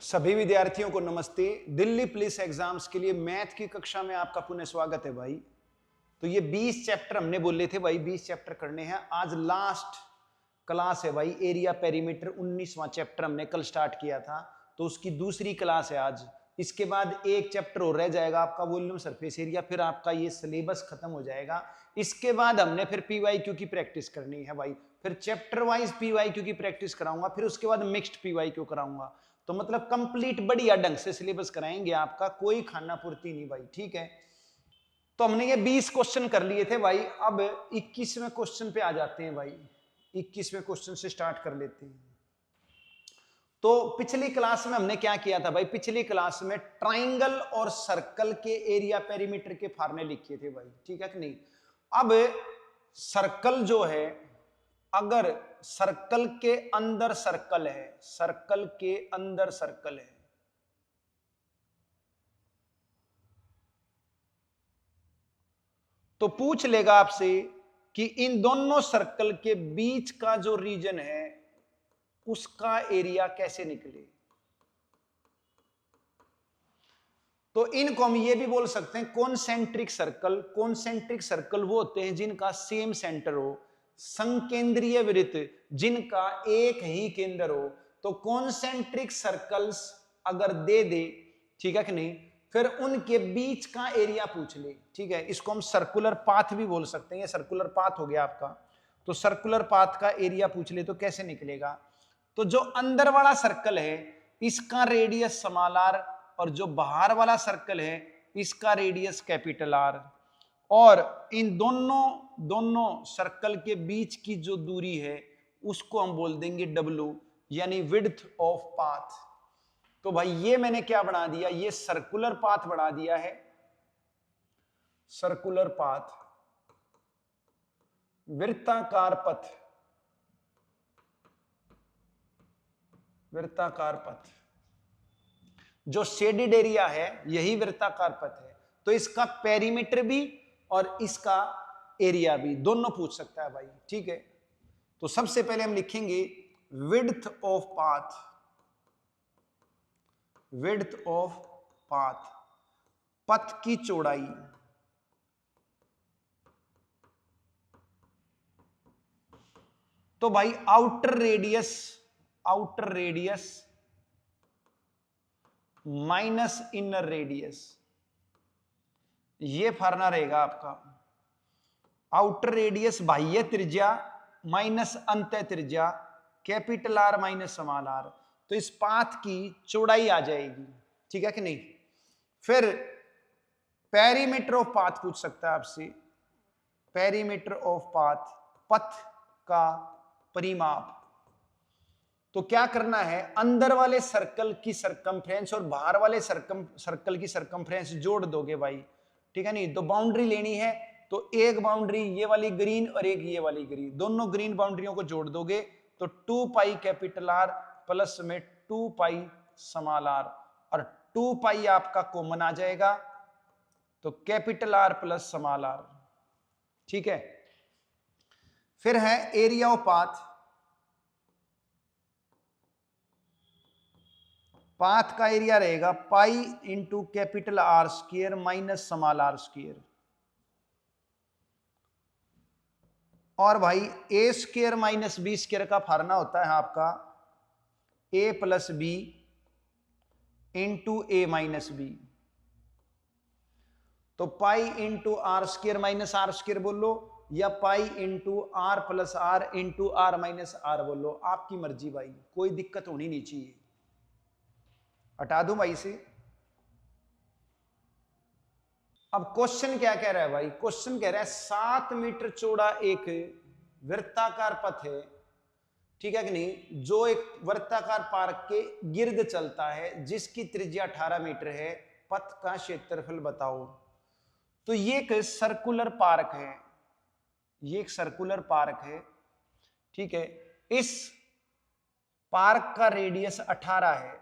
सभी विद्यार्थियों को नमस्ते। दिल्ली पुलिस एग्जाम्स के लिए मैथ की कक्षा में आपका पुनः स्वागत है भाई। तो ये 20 चैप्टर हमने बोले थे भाई, 20 चैप्टर करने हैं। आज लास्ट क्लास है भाई, एरिया पेरीमीटर 19वां चैप्टर हमने कल स्टार्ट किया था, तो उसकी दूसरी क्लास है आज। इसके बाद एक चैप्टर और रह जाएगा आपका वॉल्यूम सरफेस एरिया, फिर आपका ये सिलेबस खत्म हो जाएगा। इसके बाद हमने फिर पीवाईक्यू की प्रैक्टिस करनी है भाई, फिर चैप्टर वाइज पीवाईक्यू की प्रैक्टिस कराऊंगा, फिर उसके बाद मिक्स्ड पीवाईक्यू कराऊंगा। तो मतलब कंप्लीट बढ़िया ढंग से सिलेबस कराएंगे आपका, कोई खाना पूर्ति नहीं भाई, ठीक है। तो हमने ये 20 क्वेश्चन कर लिए थे भाई, अब 21वें क्वेश्चन पे आ जाते हैं भाई। 21वें क्वेश्चन से स्टार्ट कर लेते हैं। तो पिछली क्लास में हमने क्या किया था भाई, पिछली क्लास में ट्राइंगल और सर्कल के एरिया पेरीमीटर के फार्मूले लिखे थे भाई, ठीक है कि नहीं। अब सर्कल जो है, अगर सर्कल के अंदर सर्कल है, सर्कल के अंदर सर्कल है, तो पूछ लेगा आपसे कि इन दोनों सर्कल के बीच का जो रीजन है उसका एरिया कैसे निकले। तो इनको हम ये भी बोल सकते हैं कॉन्सेंट्रिक सर्कल। कॉन्सेंट्रिक सर्कल वो होते हैं जिनका सेम सेंटर हो, संकेंद्रीय वृत्त जिनका एक ही केंद्र हो। तो कॉन्सेंट्रिक सर्कल्स अगर दे दे, ठीक है कि नहीं, फिर उनके बीच का एरिया पूछ ले, ठीक है। इसको हम सर्कुलर पाथ भी बोल सकते हैं, ये सर्कुलर पाथ हो गया आपका। तो सर्कुलर पाथ का एरिया पूछ ले तो कैसे निकलेगा। तो जो अंदर वाला सर्कल है इसका रेडियस स्मॉल आर, और जो बाहर वाला सर्कल है इसका रेडियस कैपिटल आर, और इन दोनों सर्कल के बीच की जो दूरी है उसको हम बोल देंगे W, यानी विड्थ ऑफ पाथ। तो भाई ये मैंने क्या बना दिया, ये सर्कुलर पाथ बना दिया है, सर्कुलर पाथ, वृत्ताकार पथ, वृत्ताकार पथ। जो शेडेड एरिया है यही वृत्ताकार पथ है। तो इसका पेरीमीटर भी और इसका एरिया भी दोनों पूछ सकता है भाई, ठीक है। तो सबसे पहले हम लिखेंगे width of path, width of path, पथ की चौड़ाई। तो भाई outer radius, outer radius minus inner radius, ये फार्मूला रहेगा आपका। आउटर रेडियस बाह्य त्रिज्या माइनस अंतः त्रिज्या, capital R minus small R. तो इस पाथ की चौड़ाई आ जाएगी, ठीक है कि नहीं। फिर पेरीमीटर ऑफ पाथ पूछ सकता है आपसे, पेरीमीटर ऑफ पाथ, पथ का परिमाप। तो क्या करना है, अंदर वाले सर्कल की सरकमफ्रेंस और बाहर वाले सर्कल की सरकमफ्रेंस जोड़ दोगे भाई, ठीक है नहीं। तो बाउंड्री लेनी है, तो एक बाउंड्री ये वाली ग्रीन और एक ये वाली ग्रीन, दोनों ग्रीन बाउंड्रियों को जोड़ दोगे तो 2 पाई कैपिटल आर प्लस में 2 पाई स्मॉल आर, और 2 पाई आपका कॉमन आ जाएगा, तो capital R plus small R, ठीक है। फिर है एरिया ऑफ पाथ, पाथ का एरिया रहेगा pi into capital R square minus small R square, और भाई A square minus B square का फार्मूला होता है आपका A plus B into A minus B. तो pi into R square minus R square बोलो, या pi into R plus R into R minus R बोलो, आपकी मर्जी भाई, कोई दिक्कत होनी नहीं चाहिए। हटा दूं भाई से। अब क्वेश्चन क्या कह रहा है भाई, क्वेश्चन कह रहा है 7 मीटर चौड़ा एक वृत्ताकार पथ है, ठीक है कि नहीं, जो एक वृत्ताकार पार्क के गिर्द चलता है जिसकी त्रिज्या 18 मीटर है, पथ का क्षेत्रफल बताओ। तो ये एक सर्कुलर पार्क है, ये एक सर्कुलर पार्क है, ठीक है। इस पार्क का रेडियस 18 है,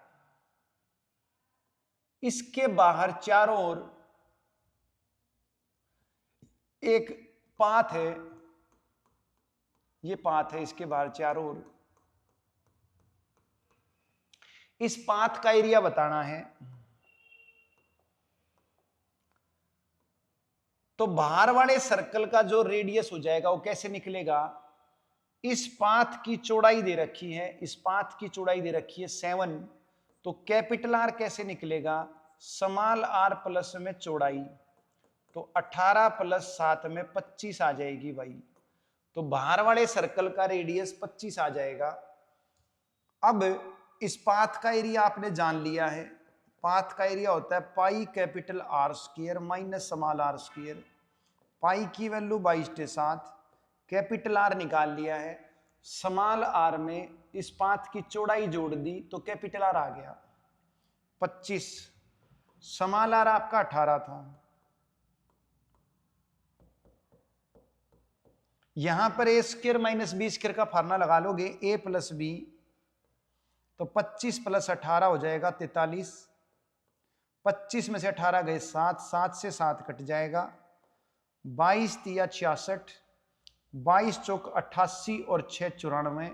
इसके बाहर चारों ओर एक पाथ है, ये पाथ है, इसके बाहर चारों ओर इस पाथ का एरिया बताना है। तो बाहर वाले सर्कल का जो रेडियस हो जाएगा वो कैसे निकलेगा, इस पाथ की चौड़ाई दे रखी है, इस पाथ की चौड़ाई दे रखी है 7, तो कैपिटल आर कैसे निकलेगा, स्मॉल आर प्लस में चौड़ाई, तो 18 प्लस 7 में 25 आ जाएगी भाई। तो बाहर वाले सर्कल का रेडियस 25 आ जाएगा। अब इस पाथ का एरिया आपने जान लिया है, पाथ का एरिया होता है pi capital R square minus small R square. Pi की वैल्यू 22/7, कैपिटल आर निकाल लिया है, स्मॉल आर में इस पाथ की चौड़ाई जोड़ दी तो कैपिटल आर आ गया 25, स्मॉल आर आपका 18 था। यहां पर ए स्क्वायर माइनस बी स्क्वायर का फार्मूला लगा लोगे, ए प्लस बी, तो 25 प्लस 18 हो जाएगा 43, 25 में से 18 गए 7, 7 से 7 कट जाएगा, 22 तिया 66, 22 चौक 88 और 6 94,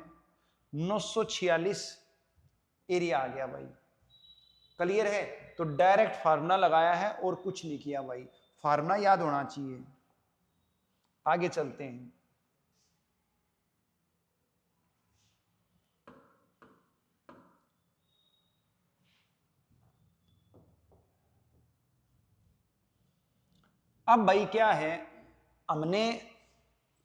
946 एरिया आ गया भाई। क्लियर है? तो डायरेक्ट फार्मूला लगाया है और कुछ नहीं किया भाई, फार्मूला याद होना चाहिए। आगे चलते हैं। अब भाई क्या है, हमने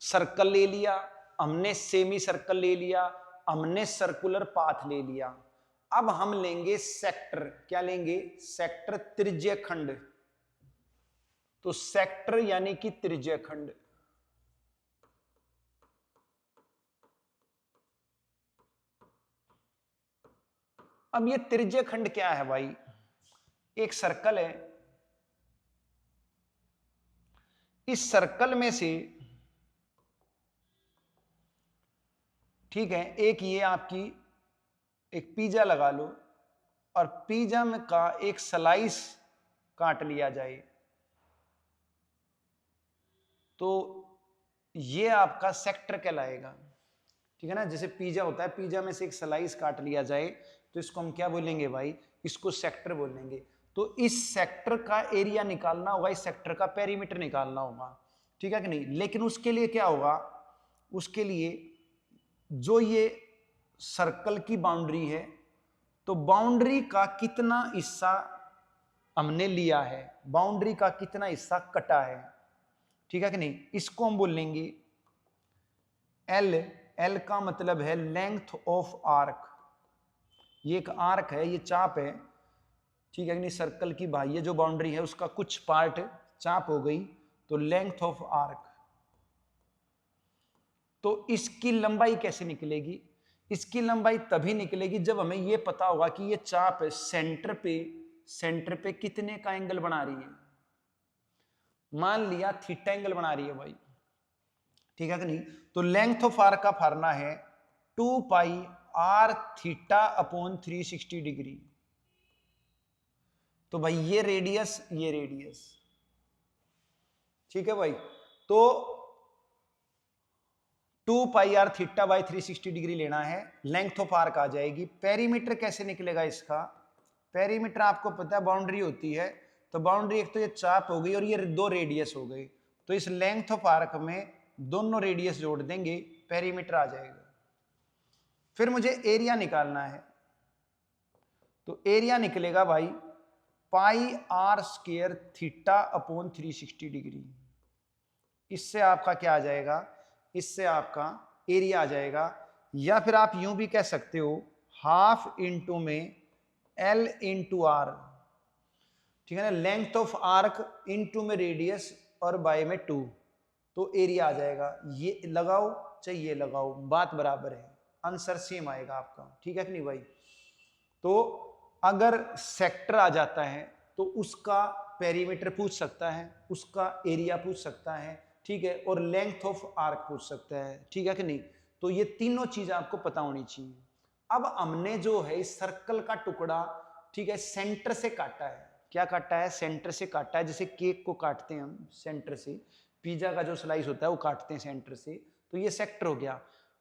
सर्कल ले लिया, हमने सेमी सर्कल ले लिया, हमने सर्कुलर पाथ ले लिया। अब हम लेंगे सेक्टर। क्या लेंगे? सेक्टर त्रिज्यखंड। तो सेक्टर यानी कि त्रिज्यखंड। अब ये त्रिज्यखंड क्या है भाई? एक सर्कल है, इस सर्कल में से, ठीक है, एक ये आपकी एक पिज्जा लगा लो और पिज्जा में का एक स्लाइस काट लिया जाए, तो ये आपका सेक्टर कहलाएगा। ठीक है ना, जैसे पिज्जा होता है, पिज्जा में से एक स्लाइस काट लिया जाए तो इसको हम क्या बोलेंगे भाई? इसको सेक्टर बोलेंगे। तो इस सेक्टर का एरिया निकालना होगा, इस सेक्टर का पेरीमीटर निकालना होगा, ठीक है कि नहीं? लेकिन उसके लिए क्या होगा, उसके लिए जो ये सर्कल की बाउंड्री है, तो बाउंड्री का कितना हिस्सा हमने लिया है, बाउंड्री का कितना हिस्सा कटा है, ठीक है कि नहीं, इसको हम बोलेंगे एल। एल का मतलब है लेंथ ऑफ आर्क। ये एक आर्क है, ये चाप है, ठीक है कि नहीं, सर्कल की बाह्य जो बाउंड्री है उसका कुछ पार्ट चाप हो गई, तो लेंथ ऑफ आर्क। तो इसकी लंबाई कैसे निकलेगी? इसकी लंबाई तभी निकलेगी जब हमें यह पता होगा कि ये चाप है सेंटर पे कितने का एंगल बना रही है। मान लिया थीटा एंगल बना रही है भाई, ठीक है कि नहीं? तो लेंथ ऑफ आर्क का फार्मूला है 2 पाई आर थीटा अपॉन 360 डिग्री। तो भाई ये रेडियस, ये रेडियस, ठीक है भाई। तो 2 पाई आर थीटा बाई 360 डिग्री लेना है, लेंथ ऑफ आर्क आ जाएगी। पेरीमीटर कैसे निकलेगा इसका? पेरीमीटर आपको पता है बाउंड्री होती है, तो बाउंड्री एक तो ये चाप हो गई और ये दो रेडियस हो गई, तो इस लेंथ ऑफ आर्क में दोनों रेडियस जोड़ देंगे, पेरीमीटर आ जाएगा। फिर मुझे एरिया निकालना है, तो एरिया निकलेगा भाई pi R square theta upon 360 degree. इससे आपका क्या आ जाएगा? इससे आपका एरिया आ जाएगा। या फिर आप यूं भी कह सकते हो हाफ इंटू में एल इंटू आर, ठीक है ना, लेंथ ऑफ आर्क इंटू में रेडियस और बाय में 2, तो एरिया आ जाएगा। ये लगाओ चाहे ये लगाओ, बात बराबर है, आंसर सेम आएगा आपका, ठीक है कि नहीं भाई? तो अगर सेक्टर आ जाता है तो उसका पेरीमीटर पूछ सकता है, उसका एरिया पूछ सकता है, ठीक है, और लेंथ ऑफ आर्क पूछ सकता है, ठीक है कि नहीं? तो ये तीनों चीज आपको पता होनी चाहिए। अब हमने जो है इस सर्कल का टुकड़ा, ठीक है, सेंटर से काटा है। क्या काटा है? सेंटर से काटा है, जैसे केक को काटते हैं हम सेंटर से, पिज्जा का जो स्लाइस होता है वो काटते हैं सेंटर से, तो ये सेक्टर हो गया।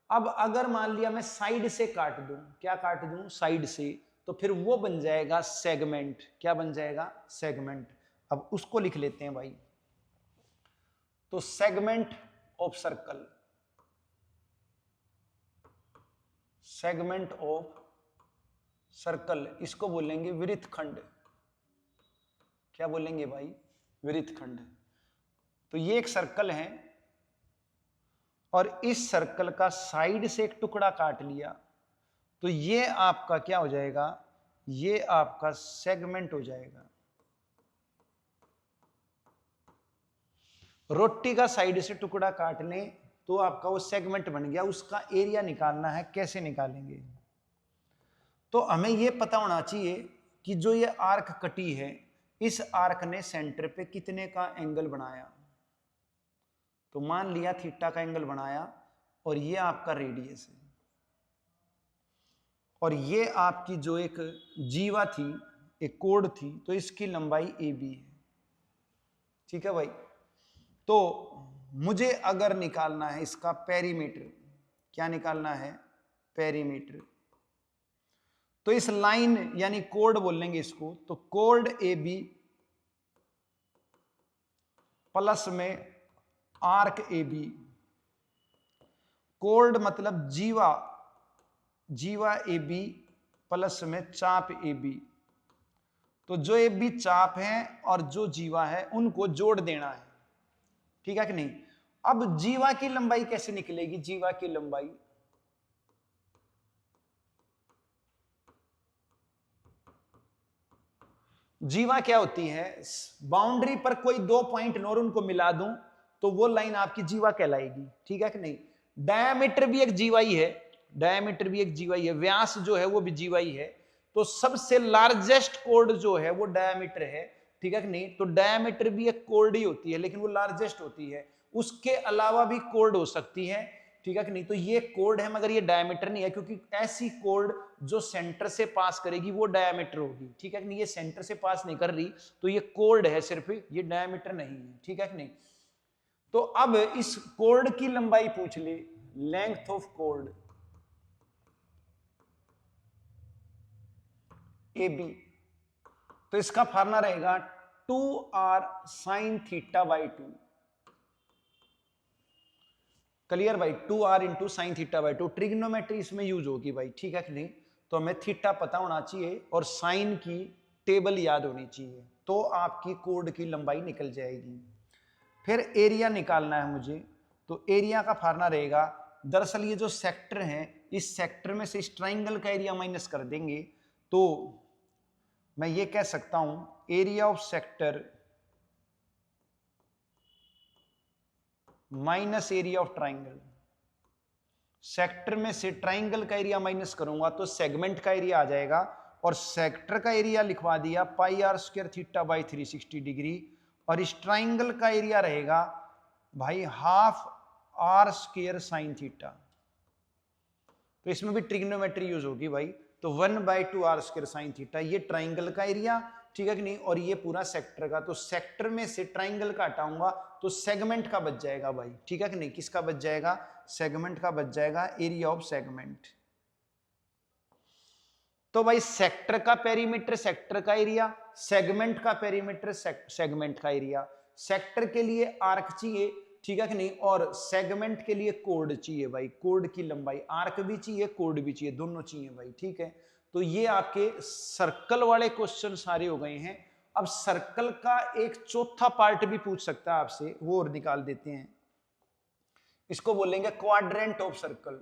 अब अगर मान लिया मैं साइड से काट दूं, क्या काट दूं? साइड से, तो फिर वो बन जाएगा सेगमेंट। क्या बन जाएगा? सेगमेंट। अब उसको लिख लेते हैं भाई। तो segment of circle, segment of circle, इसको बोलेंगे वृत्तखंड। क्या बोलेंगे भाई? वृत्तखंड। तो ये एक सर्कल है और इस सर्कल का साइड से एक टुकड़ा काट लिया, तो ये आपका क्या हो जाएगा? ये आपका सेगमेंट हो जाएगा। रोटी का साइड से टुकड़ा काट लें तो आपका वो सेगमेंट बन गया। उसका एरिया निकालना है, कैसे निकालेंगे? तो हमें ये पता होना चाहिए कि जो ये आर्क कटी है, इस आर्क ने सेंटर पे कितने का एंगल बनाया। तो मान लिया थीटा का एंगल बनाया और ये आपका रेडियस है और ये आपकी जो एक जीवा थी, एक कोड थी, तो इसकी लंबाई AB है। ठीक है भाई। तो मुझे अगर निकालना है इसका पेरीमीटर, क्या निकालना है? पेरीमीटर। तो इस लाइन यानी कोड बोलेंगे इसको, तो कोड AB प्लस में आर्क AB। कोड मतलब जीवा, जीवा AB प्लस में चाप AB। तो जो AB चाप है और जो जीवा है उनको जोड़ देना है। ठीक है कि नहीं? अब जीवा की लंबाई कैसे निकलेगी? जीवा की लंबाई, जीवा क्या होती है? बाउंड्री पर कोई दो पॉइंट नोर उनको मिला दूं तो वो लाइन आपकी जीवा कहलाएगी। ठीक है कि नहीं? डायमीटर भी एक जीवा ही है, डायमीटर भी एक जीवा ही है, व्यास जो है वो भी जीवा ही है। तो सबसे लार्जेस्ट कोड जो है वो डायमीटर है। ठीक है कि नहीं? तो डायमीटर भी एक कोड ही होती है, लेकिन वो लार्जेस्ट होती है। उसके अलावा भी कोड हो सकती है। ठीक है कि नहीं? तो ये कोड है मगर ये डायमीटर नहीं है, क्योंकि ऐसी कोड जो सेंटर से पास करेगी वो डायमीटर होगी। ठीक है कि नहीं? ये सेंटर से पास नहीं कर रही तो ये कोड है सिर्फ, ये डायमीटर नहीं है। ठीक है कि नहीं? तो अब इस कोड की लंबाई पूछ ले, लेंथ ऑफ कोड AB। तो इसका फार्मूला रहेगा 2r sin theta by 2। Clear भाई? 2r into sine theta by 2। Trigonometry इसमें यूज होगी भाई। ठीक है कि नहीं? तो हमें थीटा पता होना चाहिए और साइन की टेबल याद होनी चाहिए, तो आपकी कोड की लंबाई निकल जाएगी। फिर एरिया निकालना है मुझे। तो एरिया का फार्मूला रहेगा, दरअसल ये जो सेक्टर है, इस सेक्टर में से इस ट्राइंगल का एरिया माइनस कर देंगे तो मैं ये कह सकता हूं area of sector minus area of triangle. Sector में से ट्राइंगल का एरिया माइनस करूंगा तो सेगमेंट का एरिया आ जाएगा, और सेक्टर का एरिया लिखवा दिया pi R square theta by 360 degree, और इस ट्राइंगल का एरिया रहेगा भाई half R square sine theta. तो इसमें भी ट्रिग्नोमेट्री यूज होगी भाई। तो 1/2 आर स्क्वायर साइन थीटा, ये ट्राइंगल का एरिया। ठीक है कि नहीं? और ये पूरा सेक्टर का। तो सेक्टर में से ट्राइंगल का हटाऊंगा तो सेगमेंट का बच जाएगा भाई। ठीक है कि नहीं? किसका बच जाएगा? सेगमेंट का बच जाएगा, एरिया ऑफ सेगमेंट। तो भाई सेक्टर का पेरीमीटर सेक्टर का एरिया, सेगमेंट का पेरीमीटर सेगमेंट का एरिया। सेक्टर के लिए आर्क चाहिए, ठीक है कि नहीं? और सेगमेंट के लिए कोड चाहिए भाई, कोड की लंबाई। आर्क भी चाहिए, कोड भी चाहिए, दोनों चाहिए भाई। ठीक है? तो ये आपके सर्कल वाले क्वेश्चन सारे हो गए हैं। अब सर्कल का एक चौथा पार्ट भी पूछ सकता है आपसे, वो और निकाल देते हैं। इसको बोलेंगे quadrant of circle.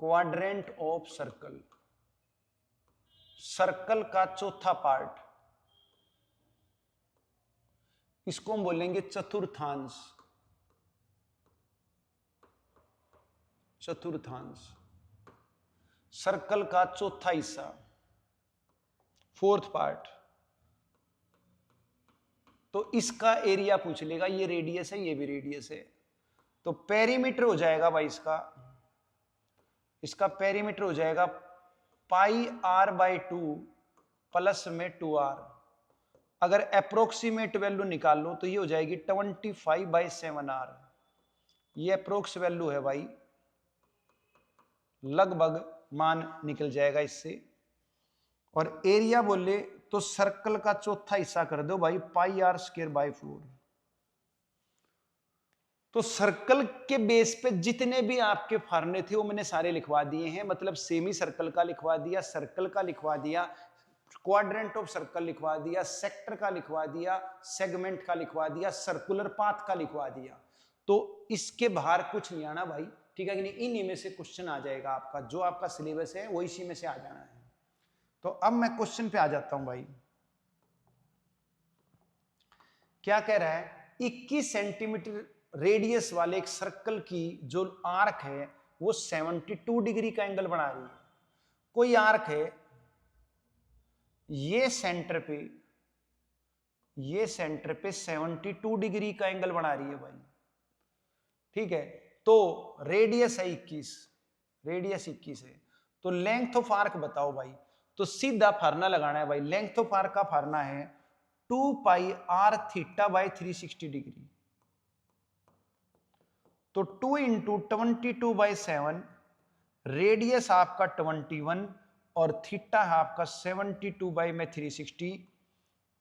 Quadrant of circle, circle का चौथा पार्ट, इसको हम बोलेंगे चतुर्थांश। चतुर्थांश, सर्कल का चौथा हिस्सा, फोर्थ पार्ट। तो इसका एरिया पूछ लेगा। ये रेडियस है, ये भी रेडियस है। तो पेरीमीटर हो जाएगा भाई इसका पेरीमीटर हो जाएगा पाई आर बाई 2 प्लस में 2r। अगर अप्रोक्सीमेट वैल्यू निकाल लो तो ये हो जाएगी 25/7r। ये अप्रोक्स वैल्यू है भाई, लगभग मान निकल जाएगा इससे। और एरिया बोले तो सर्कल का चौथा हिस्सा कर दो भाई पाई आर स्क्वायर बाय 4। तो सर्कल के बेस पे जितने भी आपके फार्मूले थे वो मैंने सारे लिखवा दिए हैं, मतलब सेमी सर्कल का लिखवा दिया, सर्कल का लिखवा दिया, क्वाड्रेंट ऑफ सर्कल लिखवा दिया, सेक्टर का लिखवा दिया, सेगमेंट का लिखवा दिया, सर्कुलर पाथ का लिखवा दिया। तो इसके बाहर कुछ नहीं आना भाई, ठीक है कि नहीं। इन्हीं में से क्वेश्चन आ जाएगा आपका, जो आपका सिलेबस है वो इसी में से आ जाना है। तो अब मैं क्वेश्चन पे आ जाता हूं भाई। क्या कह रहा है, 21 सेंटीमीटर रेडियस वाले एक सर्कल की जो आर्क है वो 72 डिग्री का एंगल बना रही है। कोई आर्क है, ये सेंटर पे 72 डिग्री का एंगल बना रही है भाई, ठीक है। तो रेडियस है 21 है, तो लेंथ ऑफ आर्क बताओ भाई। तो सीधा फार्मूला लगाना है भाई, लेंथ ऑफ आर्क का फार्मूला है 2 पाई आर थीटा बाई 360 डिग्री। तो 2 इंटू 22/7, रेडियस आपका 21 और थीटा है आपका 72/360।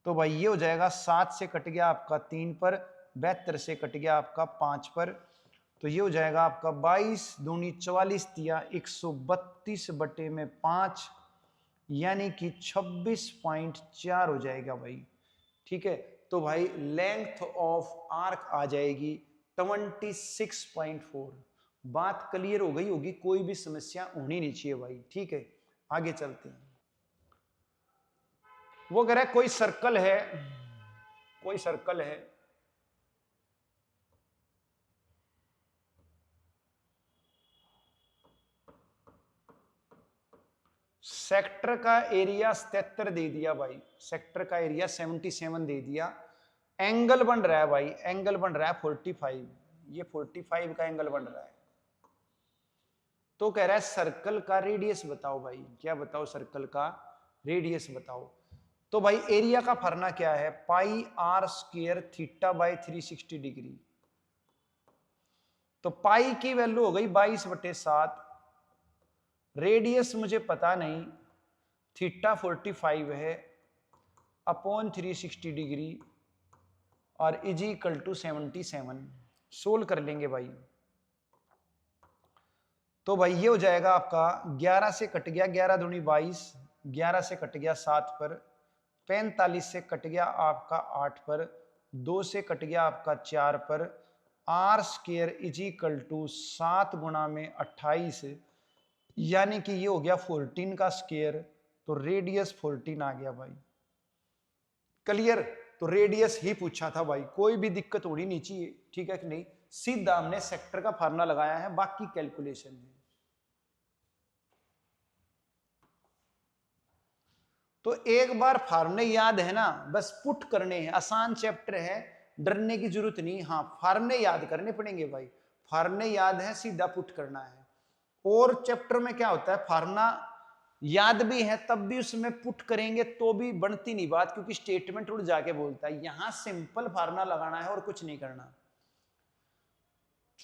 तो भाई ये हो जाएगा 7 से कट गया आपका 3 पर, 72 से कट गया आपका 5 पर। तो ये हो जाएगा आपका 22 दूनी 44 दिया 132/5, यानी कि 26.4 हो जाएगा भाई, ठीक है। तो भाई लेंथ ऑफ आर्क आ जाएगी 26.4। बात क्लियर हो गई होगी, कोई भी समस्या होनी नहीं चाहिए भाई, ठीक है। आगे चलते हैं। वो कह रहा है कोई सर्कल है, सेक्टर का एरिया 77 दे दिया भाई, सेक्टर का एरिया 77 दे दिया। एंगल बन रहा है भाई, एंगल बन रहा है 45, ये 45 का एंगल बन रहा है। तो कह रहा है सर्कल का रेडियस बताओ भाई, क्या बताओ, सर्कल का रेडियस बताओ। तो भाई एरिया का फॉर्मूला क्या है, pi R square theta by 360 degree. तो पाई की वैल्यू हो गई 22/7, रेडियस मुझे पता नहीं, थीटा 45 है, अपॉन 360 डिग्री और इज इक्वल टू 77। सोल्व कर लेंगे भाई। तो भाई ये हो जाएगा आपका 11 से कट गया 11 दूनी 22, 11 से कट गया 7 पर, 45 से कट गया आपका 8 पर, 2 से कट गया आपका 4 पर, R square is equal to 7 गुणा में 28, यानी कि ये हो गया 14 का स्क्वायर। तो रेडियस 14 आ गया भाई, क्लियर। तो रेडियस ही पूछा था भाई, कोई भी दिक्कत होनी नहीं चाहिए, ठीक है कि नहीं। सीधा हमने सेक्टर का फार्मूला लगाया है, बाकी कैलकुलेशन है। तो एक बार फार्मूले याद है ना, बस पुट करने हैं, आसान चैप्टर है, डरने की जरूरत नहीं। हाँ फार्मूले याद करने पड़ेंगे भाई, फार्मूले याद है, सीधा पुट करना है। और चैप्टर में क्या होता है, फार्मूला याद भी है तब भी उसमें पुट करेंगे तो भी बनती नहीं बात, क्योंकि स्टेटमेंट उड़ जाके बोलता है। यहां सिंपल फार्मूला लगाना है और कुछ नहीं करना।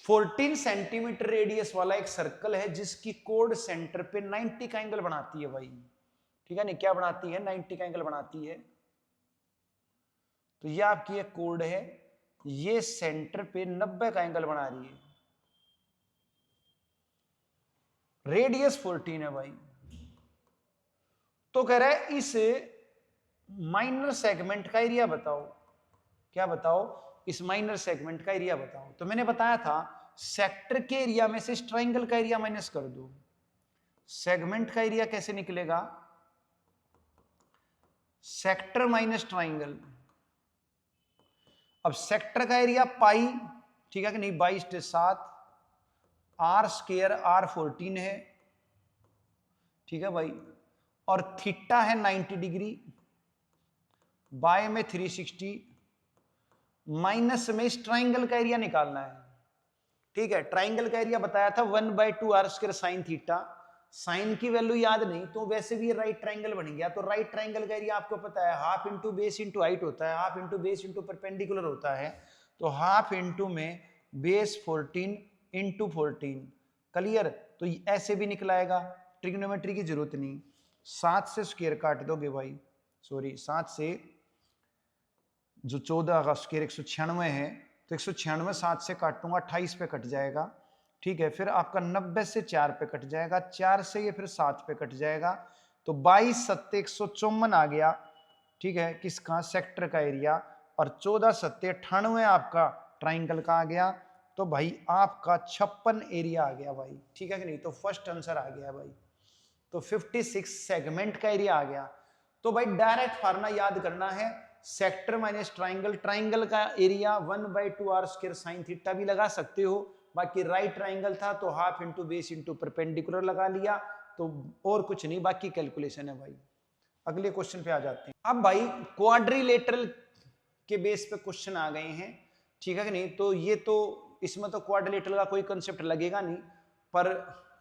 14 सेंटीमीटर रेडियस वाला एक सर्कल है जिसकी कोड सेंटर पे 90 का एंगल बनाती है भाई, ठीक है नहीं, क्या बनाती है, 90 का एंगल बनाती है। तो ये आपकी एक कोड है, ये सेंटर पे 90 का एंगल बना रही है, रेडियस 14 है भाई। तो कह रहा है इस माइनर सेगमेंट का एरिया बताओ, क्या बताओ, इस माइनर सेगमेंट का एरिया बताओ। तो मैंने बताया था सेक्टर के एरिया में से ट्रायंगल का एरिया माइनस कर दो, सेगमेंट का एरिया कैसे निकलेगा, सेक्टर माइनस ट्रायंगल। अब सेक्टर का एरिया पाई, ठीक है कि नहीं, 22/7, आर स्क्वायर आर 14 है, ठीक है भाई, और थीटा है 90 डिग्री, बाय में 360, माइनस में इस ट्राइंगल का एरिया निकालना है, ठीक है। ट्राइंगल का एरिया बताया था 1/2 R square sine theta, sine की वैल्यू याद नहीं तो वैसे भी राइट ट्राइंगल बन गया। तो राइट ट्राइंगल का एरिया आपको पता है half into base into height होता है, half into base into perpendicular होता है। तो हाफ इंटू में बेस 14 इंटू 14, क्लियर। तो ऐसे भी निकलाएगा, ट्रिग्नोमेट्री की जरूरत नहीं, 7 से स्क्वायर काट दोगे भाई, सॉरी 7 से जो 14 का स्क्वायर 196 है, तो 196 7 से काटूंगा 28 पे कट जाएगा, ठीक है। फिर आपका 90 से 4 पे कट जाएगा, 4 से ये फिर 7 पे कट जाएगा, तो 22 सत्ते 154 आ गया, ठीक है, किसका, सेक्टर का एरिया। और 14 सत्ते 98 आपका ट्राइंगल का आ गया, तो भाई आपका 56 एरिया आ गया भाई, ठीक है कि नहीं। तो फर्स्ट आंसर आ गया भाई, तो 56 सेगमेंट का एरिया आ गया। तो भाई डायरेक्ट फार्मूला याद करना है, सेक्टर माइनस ट्राइंगल, ट्राइंगल का एरिया 1/2r² sin थीटा भी लगा सकते हो, बाकी राइट ट्राइंगल था तो half into base into perpendicular लगा लिया, तो और कुछ नहीं, बाकी कैलकुलेशन है भाई। अगले क्वेश्चन पे आ जाते हैं। अब भाई क्वाड्रिलेटरल के बेस पे क्वेश्चन आ गए हैं, ठीक है कि नहीं। तो ये तो इसमें तो क्वाड्रिलेटरल का कोई कंसेप्ट लगेगा नहीं, पर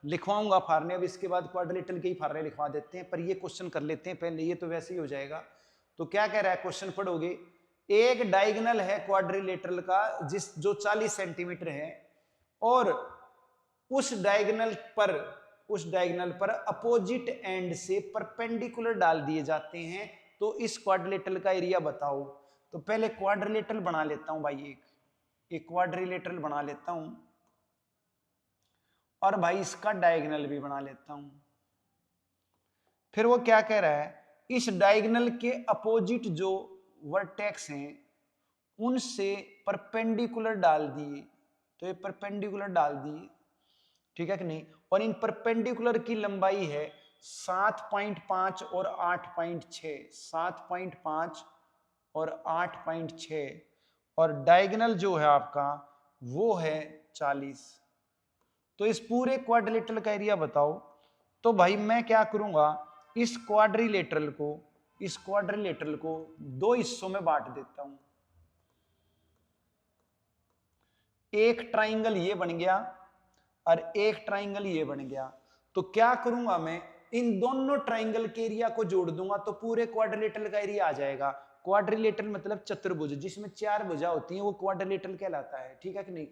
लिखवाऊंगा फार्मूले, अब इसके बाद क्वाड्रिलेटरल के ही फार्मूले लिखवा देते हैं, पर ये क्वेश्चन कर लेते हैं पहले, ये तो वैसे ही हो जाएगा। तो क्या कह रहा है क्वेश्चन, पढ़ोगे, एक डायगोनल है क्वाड्रिलेटरल का जो 40 सेंटीमीटर है, और उस डायगोनल पर अपोजिट एंड से परपेंडिकुलर डाल दिए जाते हैं, तो इस क्वाड्रिलेटरल का एरिया बताओ। तो पहले क्वाड्रिलेटरल बना लेता हूं भाई, एक क्वाड्रिलेटरल बना लेता हूं, और भाई इसका डायगोनल भी बना लेता हूं। फिर वो क्या कह रहा है, इस डायगोनल के अपोजिट जो वर्टेक्स हैं उनसे परपेंडिकुलर डाल दिए, तो ये परपेंडिकुलर डाल दिए, ठीक है कि नहीं। और इन परपेंडिकुलर की लंबाई है 7.5 और 8.6, 7.5 और 8.6, और डायगोनल जो है आपका वो है 40। तो इस पूरे क्वाड्रिलेटरल का एरिया बताओ। तो भाई मैं क्या करूंगा, इस क्वाड्रिलेटरल को दो हिस्सों में बांट देता हूं। एक ट्राइंगल ये बन गया और एक ट्राइंगल ये बन गया। तो क्या करूंगा मैं, इन दोनों ट्राइंगल के एरिया को जोड़ दूंगा, तो पूरे क्वाड्रिलेटरल का एरिया आ जाएगा। क्वाड्रिलेटरल मतलब चतुर्भुज, जिसमें 4 भुजा होती हैं, वो क्वाड्रिलेटरल कहलाता है, ठीक है कि नहीं।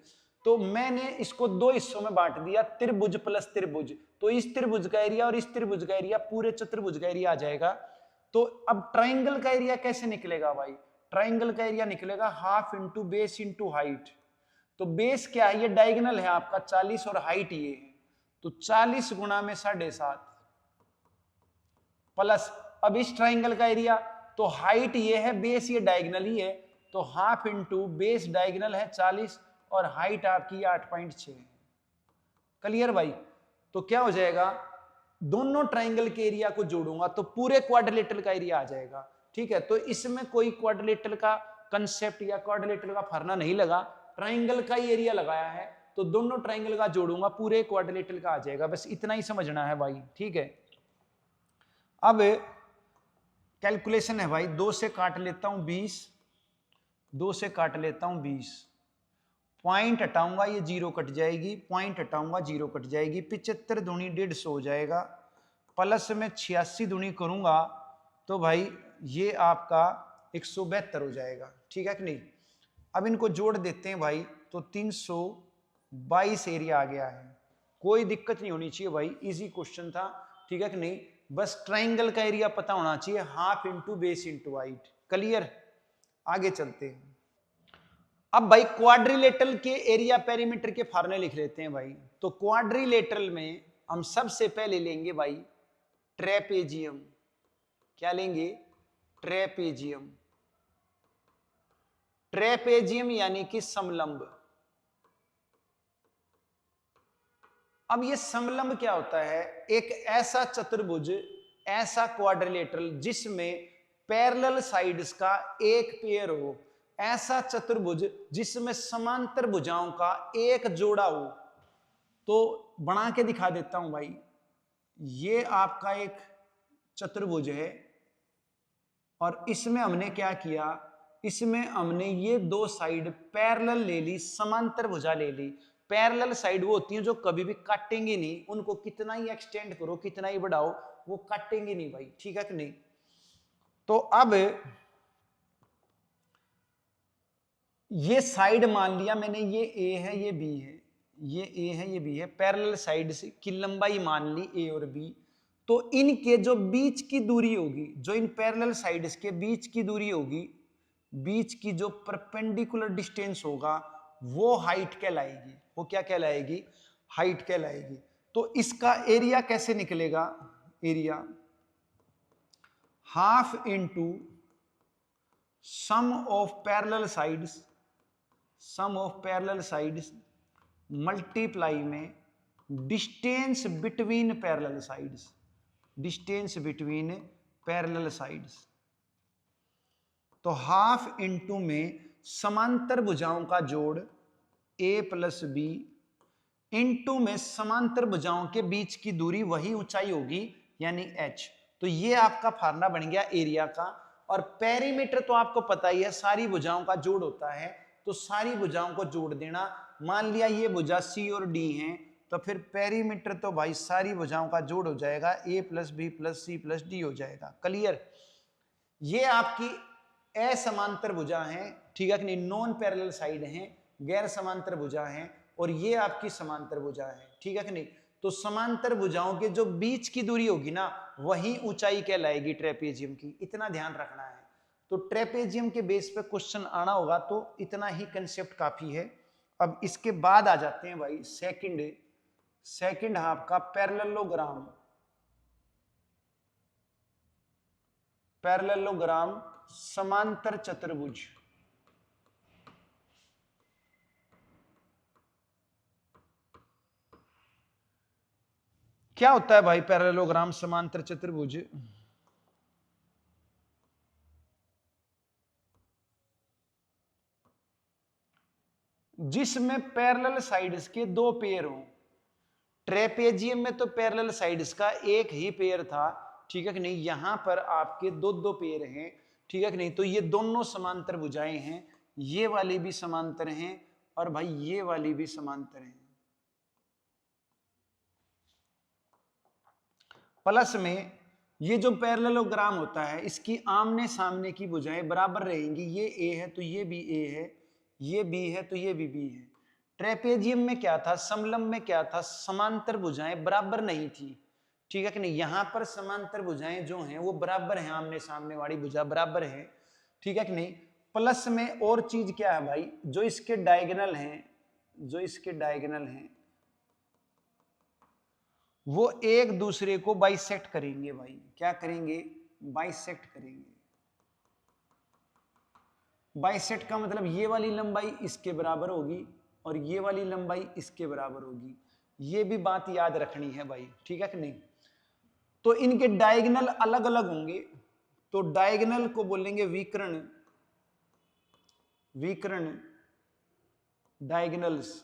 तो मैंने इसको दो हिस्सों में बांट दिया, त्रिभुज प्लस त्रिभुज, तो इस त्रिभुज का एरिया और इस त्रिभुज का एरिया पूरे चतुर्भुज का एरिया आ जाएगा। तो अब ट्राइंगल का एरिया कैसे निकलेगा भाई, ट्राइंगल का एरिया निकलेगा half into base into height. तो बेस क्या है, ये डायगोनल है आपका 40 और हाइट ये है, तो 40 गुणा में 7.5 प्लस, अब इस ट्राइंगल का एरिया, तो हाइट ये है, बेस ये डायगोनल ही है, तो हाफ इंटू बेस डायगोनल है 40 और हाइट आपकी 8.6 है। क्लियर भाई। तो क्या हो जाएगा, दोनों ट्राइंगल के एरिया को जोड़ूंगा तो पूरे क्वाड्रिलेटरल का एरिया आ जाएगा, ठीक है। तो इसमें कोई क्वाड्रिलेटरल का कंसेप्ट या क्वाड्रिलेटरल का फॉर्मूला नहीं लगा, ट्राइंगल का ही एरिया लगाया है, तो दोनों ट्राइंगल का जोड़ूंगा पूरे क्वाड्रिलेटरल का आ जाएगा, बस इतना ही समझना है भाई, ठीक है। अब कैलकुलेशन है भाई, 2 से काट लेता हूं 20, 2 से काट लेता हूं 20, पॉइंट हटाऊंगा ये 0 कट जाएगी, पॉइंट हटाऊंगा 0 कट जाएगी, 75 दूनी 150 हो जाएगा, प्लस में 86 दूनी करूंगा तो भाई ये आपका 172 हो जाएगा, ठीक है कि नहीं। अब इनको जोड़ देते हैं भाई, तो 322 एरिया आ गया है। कोई दिक्कत नहीं होनी चाहिए भाई, इजी क्वेश्चन था, ठीक है कि नहीं। बस ट्राइंगल का एरिया पता होना चाहिए, half into base into height. Clear, आगे चलते हैं। अब भाई क्वाड्रिलेटरल के एरिया पेरीमीटर के फार्मूले लिख लेते हैं भाई। तो क्वाड्रिलेटरल में हम सबसे पहले लेंगे भाई ट्रेपेजियम। क्या लेंगे, ट्रेपेजियम। ट्रेपेजियम यानी कि समलंब। अब ये समलंब क्या होता है, एक ऐसा चतुर्भुज, ऐसा क्वाड्रिलेटरल जिसमें पैरेलल साइड्स का एक पेयर हो, ऐसा चतुर्भुज जिसमें समांतर भुजाओं का एक जोड़ा हो। तो बना के दिखा देता हूं भाई, ये आपका एक चतुर्भुज है और इसमें हमने क्या किया, इसमें हमने ये दो साइड पैरेलल ले ली, समांतर भुजा ले ली। पैरेलल साइड वो होती है जो कभी भी काटेंगे नहीं, उनको कितना ही एक्सटेंड करो, कितना ही बढ़ाओ, वो काटेंगे नहीं भाई, ठीक है कि नहीं। तो अब ये साइड मान लिया मैंने, ये ए है ये बी है, ये ए है ये बी है, पैरेलल साइड्स की लंबाई मान ली ए और बी, तो इनके जो बीच की दूरी होगी, जो इन पैरेलल साइड्स के बीच की दूरी होगी, बीच की जो परपेंडिकुलर डिस्टेंस होगा वो हाइट कहलाएगी। वो क्या कहलाएगी? हाइट कहलाएगी। तो इसका एरिया कैसे निकलेगा? Area half into sum of parallel sides, sum of parallel sides multiply में distance between parallel sides, distance between parallel sides. तो हाफ इनटू में समांतर भुजाओं का जोड़ a प्लस बी, इनटू में समांतर भुजाओं के बीच की दूरी, वही ऊंचाई होगी यानी h। तो ये आपका फार्मूला बन गया एरिया का। और पेरीमीटर तो आपको पता ही है, सारी भुजाओं का जोड़ होता है, तो सारी भुजाओं को जोड़ देना। मान लिया ये भुजा C और D हैं, तो फिर पेरीमीटर तो भाई सारी भुजाओं का जोड़ हो जाएगा, a plus B plus C plus D हो जाएगा। क्लियर? ये आपकी असमांतर भुजा है, ठीक है कि नहीं, नॉन पैरेलल साइड हैं, गैर समांतर भुजा हैं, और ये आपकी समांतर भुजा है, ठीक है कि नहीं। तो समांतर भुजाओं के जो बीच की दूरी होगी ना, वही ऊंचाई कहलाएगी ट्रेपेजियम की। इतना ध्यान रखना है। तो ट्रेपेजियम के बेस पे क्वेश्चन आना होगा, तो इतना ही कंसेप्ट काफी है। अब इसके बाद आ जाते हैं भाई सेकंड हाफ का पैरेललोग्राम। पैरेललोग्राम समांतर चतुर्भुज। क्या होता है भाई पैरेललोग्राम समांतर चतुर्भुज? जिसमें पैरेलल साइड्स के दो पेयर हों। ट्रेपेजियम में तो पैरेलल साइड्स का एक ही पेयर था, ठीक है कि नहीं। यहां पर आपके दो दो पेयर हैं, ठीक है कि नहीं। तो ये दोनों समांतर भुजाएं हैं, ये वाली भी समांतर हैं और भाई ये वाली भी समांतर हैं। प्लस में ये जो पैरेललोग्राम होता है, इसकी आमने सामने की भुजाएं बराबर रहेंगी। ये ए है तो ये भी ए है, ये बी है तो ये भी बी है। ट्रेपेजियम में क्या था, समलंब में क्या था, समांतर भुजाएं बराबर नहीं थी, ठीक है कि नहीं। यहां पर समांतर भुजाएं जो हैं वो बराबर हैं, आमने सामने वाली भुजा बराबर है, ठीक है कि नहीं। प्लस में और चीज क्या है भाई, जो इसके डायगोनल हैं, जो इसके डायगोनल हैं वो एक दूसरे को बाइसेक्ट करेंगे भाई। क्या करेंगे? बाइसेक्ट करेंगे। बाइसेक्ट का मतलब ये वाली लंबाई इसके बराबर होगी और ये वाली लंबाई इसके बराबर होगी। ये भी बात याद रखनी है भाई, ठीक है कि नहीं। तो इनके डायगोनल अलग अलग होंगे, तो डायगोनल को बोलेंगे विकर्ण, विकर्ण डायगोनल्स।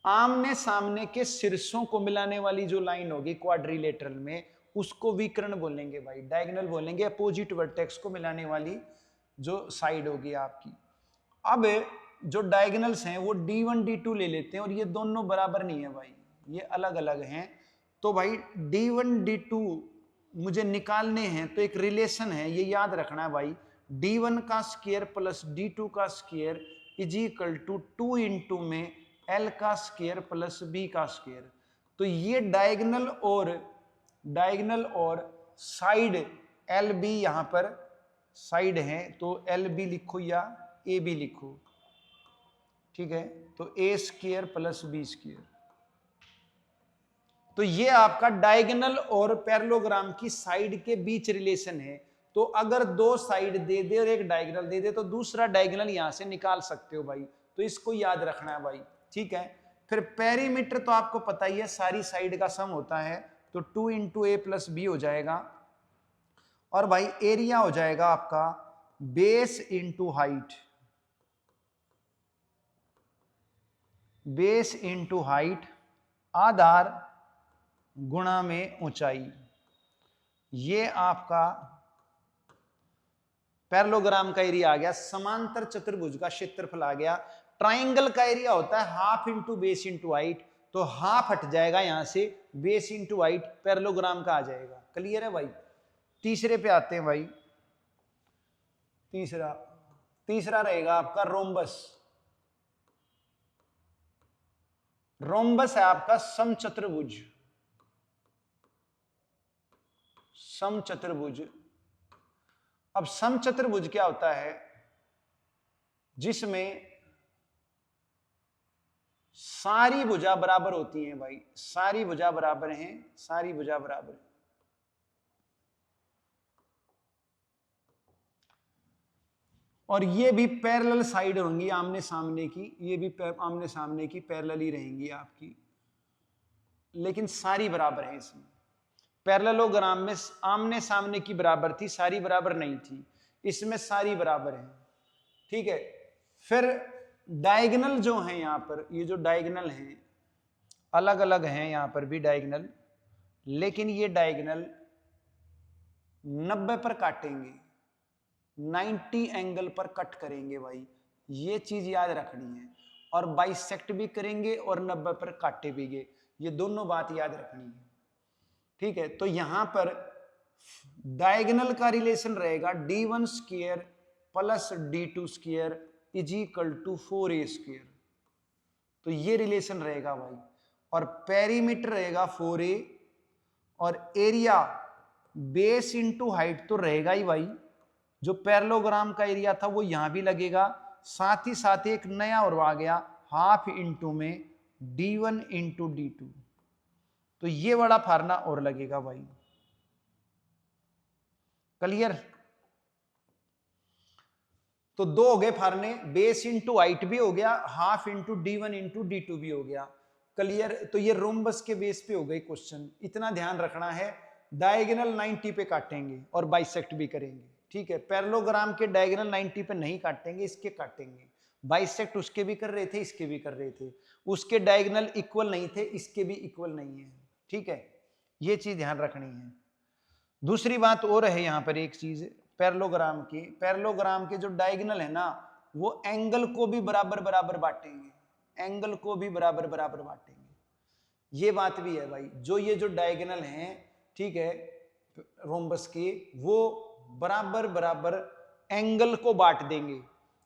आमने सामने के शीर्षों को मिलाने वाली जो लाइन होगी क्वाड्रिलेटरल में, उसको विकर्ण बोलेंगे भाई। डायगोनल बोलेंगे अपोजिट वर्टेक्स को मिलाने वाली जो साइड होगी आपकी। अब जो डायगोनल्स हैं वो D1 D2 ले लेते हैं, और ये दोनों बराबर नहीं है भाई, ये अलग अलग हैं। तो भाई D1 D2 मुझे निकालने हैं, तो एक रिलेशन है, ये याद रखना है भाई। D1 का स्क्वायर प्लस D2 का square is equal to 2 into में L का स्क्वायर प्लस B का स्क्वायर। तो ये डायगोनल और साइड LB यहां पर साइड है, तो LB लिखो या AB लिखो, ठीक है। तो A square plus B square. तो ये आपका डायगोनल और पैरेललोग्राम की साइड के बीच रिलेशन है। तो अगर दो साइड दे दे और एक डायगोनल दे दे, तो दूसरा डायगोनल यहां से निकाल सकते हो भाई। तो इसको याद रखना है भाई, ठीक है। फिर पेरीमीटर तो आपको पता ही है, सारी साइड का सम होता है, तो 2 इंटू ए प्लस बी हो जाएगा। और भाई एरिया हो जाएगा आपका base into height, base into height आधार गुणा में ऊंचाई। ये आपका पैरेललोग्राम का एरिया आ गया, समांतर चतुर्भुज का क्षेत्रफल आ गया। ट्राइंगल का एरिया होता है half into base into height, तो हाफ हट जाएगा यहां से, बेस इंटू हाइट पैरेललोग्राम का आ जाएगा। क्लियर है भाई। तीसरे पे आते हैं भाई। तीसरा तीसरा रहेगा आपका रोम्बस। रोम्बस है आपका समचतुर्भुज। समचतुर्भुज। अब समचतुर्भुज क्या होता है? जिसमें सारी भुजा बराबर होती हैं भाई, सारी भुजा बराबर हैं, सारी भुजा बराबर है। और ये भी पैरेलल साइड होंगी आमने सामने की, ये भी आमने सामने की पैरेलल ही रहेंगी आपकी, लेकिन सारी बराबर है। इसमें पैरेललोग्राम में आमने सामने की बराबर थी, सारी बराबर नहीं थी, इसमें सारी बराबर है। ठीक है, फिर डायगोनल जो है यहां पर, ये जो डायगोनल हैं अलग अलग हैं यहां पर भी डायगोनल, लेकिन ये डायगोनल 90 पर काटेंगे, 90 एंगल पर कट करेंगे भाई, ये चीज याद रखनी है। और बाइसेक्ट भी करेंगे और 90 पर काटे भी गए, ये दोनों बात याद रखनी है। ठीक है, तो यहां पर डायगोनल का रिलेशन रहेगा d1 square plus d2 square is equal to 4a square, तो ये रिलेशन रहेगा भाई। और पेरीमीटर रहेगा 4a, और एरिया बेस इंटू हाइट तो रहेगा ही भाई, जो पैरेललोग्राम का एरिया था वो यहां भी लगेगा, साथ ही साथ एक नया और आ गया हाफ इंटू में d1 इंटू d2, तो ये बड़ा फार्मूला और लगेगा भाई। क्लियर? तो दो हो गए फार्मूले, बेस इंटू हाइट भी हो गया, half into d1 into d2 भी हो गया। क्लियर? तो ये रोम्बस के बेस पे हो गई क्वेश्चन, इतना ध्यान रखना है। डायगोनल 90 पे काटेंगे और बाइसेक्ट भी करेंगे। ठीक है, पैरेललोग्राम के डायगोनल 90 पे नहीं काटेंगे, इसके काटेंगे। बाइसेक्ट उसके भी कर रहे थे, इसके भी कर रहे थे, उसके डायगोनल इक्वल नहीं थे, इसके भी इक्वल नहीं है। ठीक है, ये चीज ध्यान रखनी है। दूसरी बात और है यहां पर एक चीज, पैरेललोग्राम के जो डायगोनल है ना, वो एंगल को भी बराबर बराबर बांटेंगे, एंगल को भी बराबर बराबर बांटेंगे, ये बात भी है भाई। जो ये जो डायगोनल हैं, ठीक है, रोम्बस के, वो बराबर बराबर एंगल को बांट देंगे।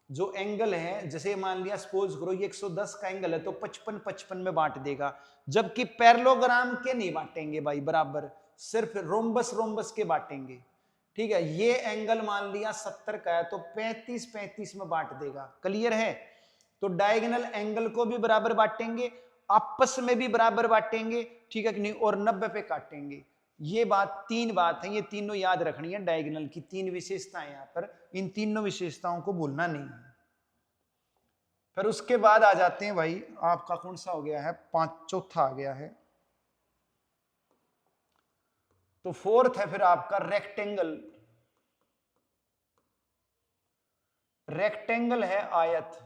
जो एंगल है, जैसे मान लिया सपोज करो ये 110 का एंगल है, तो 55 55 में बांट देगा, जबकि पैरेललोग्राम के नहीं बांटेंगे भाई बराबर, सिर्फ रोम्बस रोम्बस के बांटेंगे। ठीक है, ये एंगल मान लिया 70 का है, तो 35 35 में बांट देगा। क्लियर है? तो डायगोनल एंगल को भी बराबर बांटेंगे, आपस में भी बराबर बांटेंगे, ठीक है कि नहीं, और 90 पे काटेंगे। ये बात, तीन बात है, ये तीनों याद रखनी है। डायगोनल की तीन विशेषताएं यहां पर, इन तीनों विशेषताओं को भूलना नहीं है। फिर उसके बाद आ जाते हैं भाई, आपका कौन सा हो गया है, चौथा आ गया है, तो फोर्थ है फिर आपका रेक्टेंगल। रेक्टेंगल है आयत।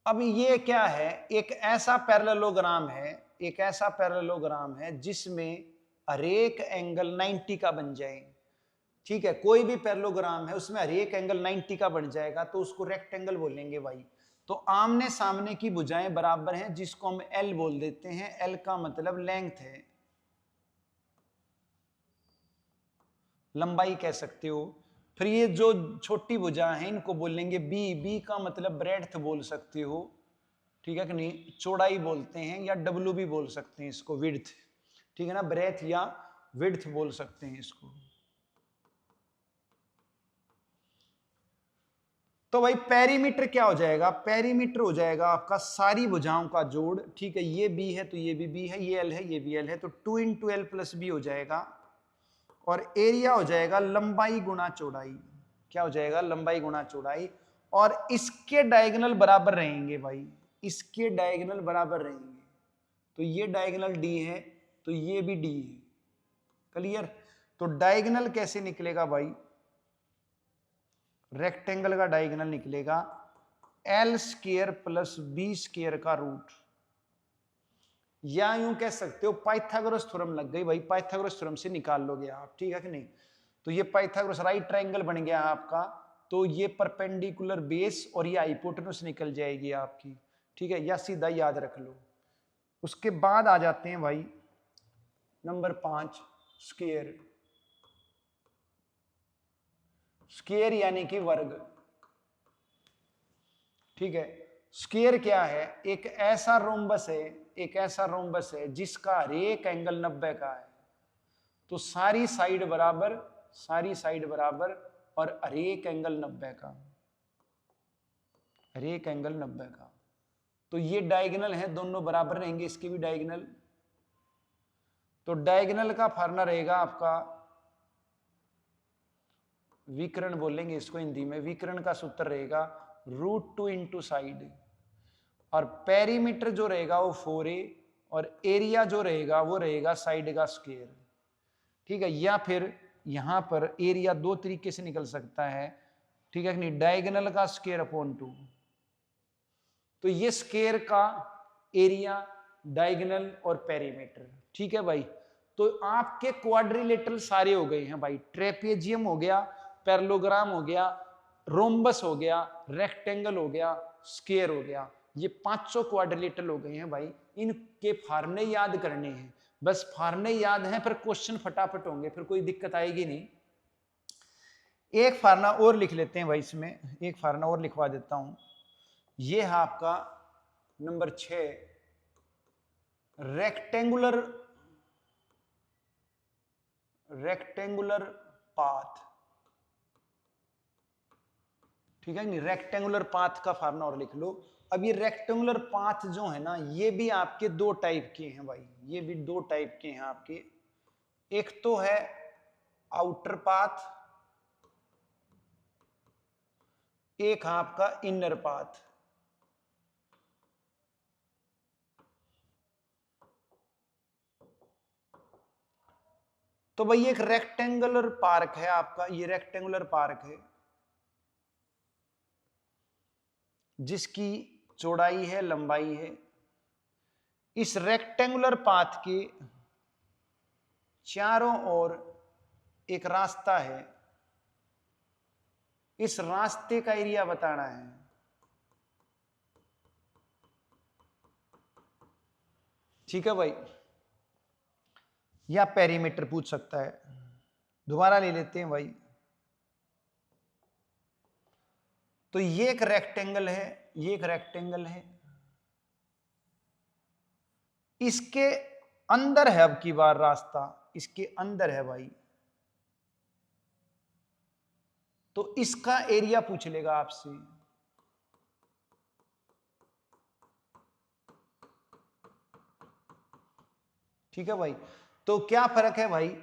अब ये क्या है, एक ऐसा पैरेललोग्राम है, एक ऐसा पैरेललोग्राम है जिसमें हरेक एंगल 90 का बन जाए। ठीक है, कोई भी पैरेललोग्राम है उसमें हरेक एंगल 90 का बन जाएगा, तो उसको रेक्टेंगल बोलेंगे भाई। तो आमने सामने की भुजाएं बराबर हैं, जिसको हम एल बोल देते हैं, एल का मतलब लेंथ है, लंबाई कह सकते हो। फिर ये जो छोटी भुजा है इनको बोलेंगे बी, बी का मतलब ब्रेड्थ बोल सकते हो, ठीक है कि नहीं, चौड़ाई बोलते हैं, या डब्लू भी बोल सकते हैं इसको, विड्थ, ठीक है ना, ब्रेथ या विड्थ बोल सकते हैं इसको। तो भाई पेरीमीटर क्या हो जाएगा, पेरीमीटर हो जाएगा आपका सारी भुजाओं का जोड़। ठीक है, ये बी है तो ये भी बी है, ये एल है ये भी एल है, तो 2 इंटू एल प्लस बी हो जाएगा। और एरिया हो जाएगा लंबाई गुणा चौड़ाई, क्या हो जाएगा, लंबाई गुणा चौड़ाई। और इसके डायगोनल बराबर रहेंगे भाई, इसके डायगोनल बराबर रहेंगे, तो ये डायगोनल डी है तो ये भी डी है। क्लियर? तो डायगोनल कैसे निकलेगा भाई, रेक्टेंगल का डायगोनल निकलेगा L square plus B square का रूट, या यूं कह सकते हो पाइथागोरस थ्योरम लग गई भाई, पाइथागोरस थ्योरम से निकाल लोगे आप, ठीक है कि नहीं। तो ये पाइथागोरस राइट ट्रायंगल बन गया आपका, तो ये परपेंडिकुलर बेस और ये हाइपोटेनस निकल जाएगी आपकी, ठीक है, या सीधा याद रख लो। उसके बाद आ जाते हैं भाई नंबर 5 स्क्वायर। स्क्वायर यानी कि वर्ग, ठीक है। स्क्वायर क्या है? एक ऐसा रोम्बस है, एक ऐसा रोम्बस है जिसका हर एक एंगल 90 का है। तो सारी साइड बराबर, सारी साइड बराबर और हर एक एंगल 90 का, हर एक एंगल 90 का। तो ये डायगोनल है, दोनों बराबर रहेंगे, इसके भी डायगोनल। तो डायगोनल का फार्मूला रहेगा आपका, विकर्ण बोलेंगे इसको हिंदी में, विकर्ण का सूत्र रहेगा √2 इंटू साइड, और पेरीमीटर जो रहेगा वो 4a, और एरिया जो रहेगा वो रहेगा साइड का स्क्वायर, ठीक है। या फिर यहां पर एरिया दो तरीके से निकल सकता है, ठीक है कि नहीं, डायगोनल का स्क्वायर अपॉन 2। तो ये स्क्वायर का एरिया, डायगोनल और पेरीमीटर, ठीक है भाई। तो आपके क्वाड्रिलेटरल सारे हो गए हैं भाई, ट्रेपेजियम हो गया, पैरेललोग्राम हो गया, रोम्बस हो गया, रेक्टेंगल हो गया, स्क्वायर हो गया, ये 500 क्वाड्रिलेटरल हो गए हैं भाई। इनके फार्मूले याद करने हैं, बस फार्मूले याद हैं, पर क्वेश्चन फटाफट होंगे, फिर कोई दिक्कत आएगी नहीं। एक फार्मूला और लिख लेते हैं भाई, इसमें एक फार्मूला और लिखवा देता हूं। ये है आपका नंबर 6, रेक्टेंगुलर पाथ, ठीक है नहीं, रेक्टेंगुलर पाथ का फार्मूला और लिख लो। अब ये रेक्टेंगुलर पाथ जो है ना, ये भी आपके दो टाइप के हैं भाई, ये भी दो टाइप के हैं आपके। एक तो है आउटर पाथ, एक आपका इनर पाथ। तो भाई एक रेक्टेंगुलर पार्क है आपका, ये रेक्टेंगुलर पार्क है जिसकी चौड़ाई है, लंबाई है। इस रेक्टेंगुलर पाथ के चारों ओर एक रास्ता है, इस रास्ते का एरिया बताना है, ठीक है भाई। या पेरीमीटर पूछ सकता है, दोबारा ले लेते हैं भाई। तो ये एक रेक्टेंगल है, ये एक रेक्टेंगल है, इसके अंदर है अब की बार रास्ता, इसके अंदर है भाई। तो इसका एरिया पूछ लेगा आपसे, ठीक है भाई। तो क्या फर्क है भाई,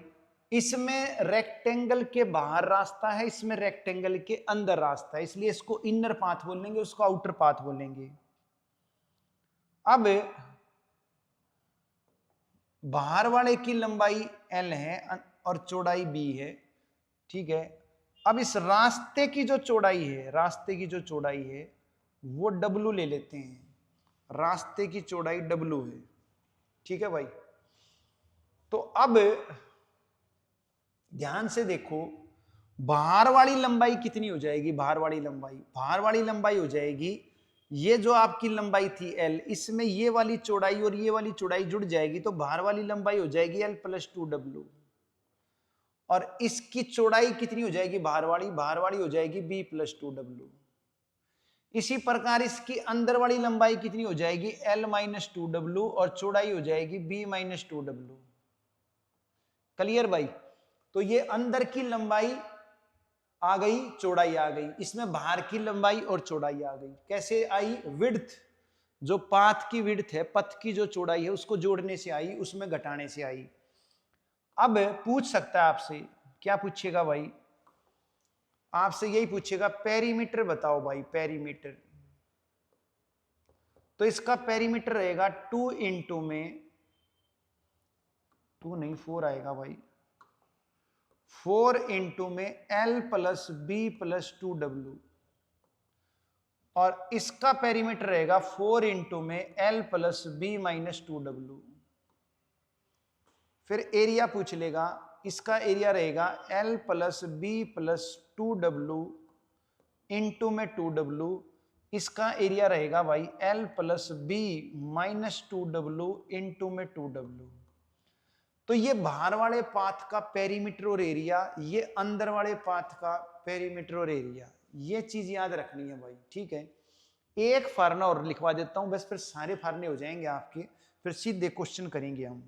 इसमें रेक्टेंगल के बाहर रास्ता है, इसमें रेक्टेंगल के अंदर रास्ता है, इसलिए इसको इनर पाथ बोलेंगे, उसको आउटर पाथ बोलेंगे। अब बाहर वाले की लंबाई L है और चौड़ाई B है, ठीक है। अब इस रास्ते की जो चौड़ाई है, रास्ते की जो चौड़ाई है वो W ले लेते हैं, रास्ते की चौड़ाई W है, ठीक है भाई। तो अब ध्यान से देखो, बाहर वाली लंबाई कितनी हो जाएगी, बाहर वाली लंबाई, बाहर वाली लंबाई हो जाएगी, ये जो आपकी लंबाई थी L, इसमें ये वाली चौड़ाई और ये वाली चौड़ाई जुड़ जाएगी, तो बाहर वाली लंबाई हो जाएगी L + 2W। और इसकी चौड़ाई कितनी हो जाएगी, बाहर वाली हो जाएगी B + 2W। इसी प्रकार इसकी अंदर वाली लंबाई कितनी हो जाएगी, L - 2W, और चौड़ाई हो जाएगी B - 2W। क्लियर भाई। तो ये अंदर की लंबाई आ गई, चौड़ाई आ गई, इसमें बाहर की लंबाई और चौड़ाई आ गई। कैसे आई? विड्थ, जो पाथ की विड्थ है, पथ की जो चौड़ाई है, उसको जोड़ने से आई, उसमें घटाने से आई। अब पूछ सकता है आपसे, क्या पूछेगा भाई, आपसे यही पूछेगा पेरीमीटर बताओ भाई, पेरीमीटर। तो इसका पेरीमीटर रहेगा 2 इंटू में 2 नहीं 4 आएगा भाई, 4 इंटू में L + B + 2W, और इसका पेरीमीटर रहेगा 4 इंटू में L + B - 2W। फिर एरिया पूछ लेगा, इसका एरिया रहेगा L + B + 2W इंटू में 2W, इसका एरिया रहेगा भाई L + B - 2W इंटू में 2W। तो ये बाहर वाले पाथ का पेरीमीटर और एरिया, ये अंदर वाले पाथ का पेरीमीटर और एरिया, ये चीज याद रखनी है भाई, ठीक है। एक फार्मूला और लिखवा देता हूं बस, फिर सारे फार्मूले हो जाएंगे आपके, फिर सीधे क्वेश्चन करेंगे हम।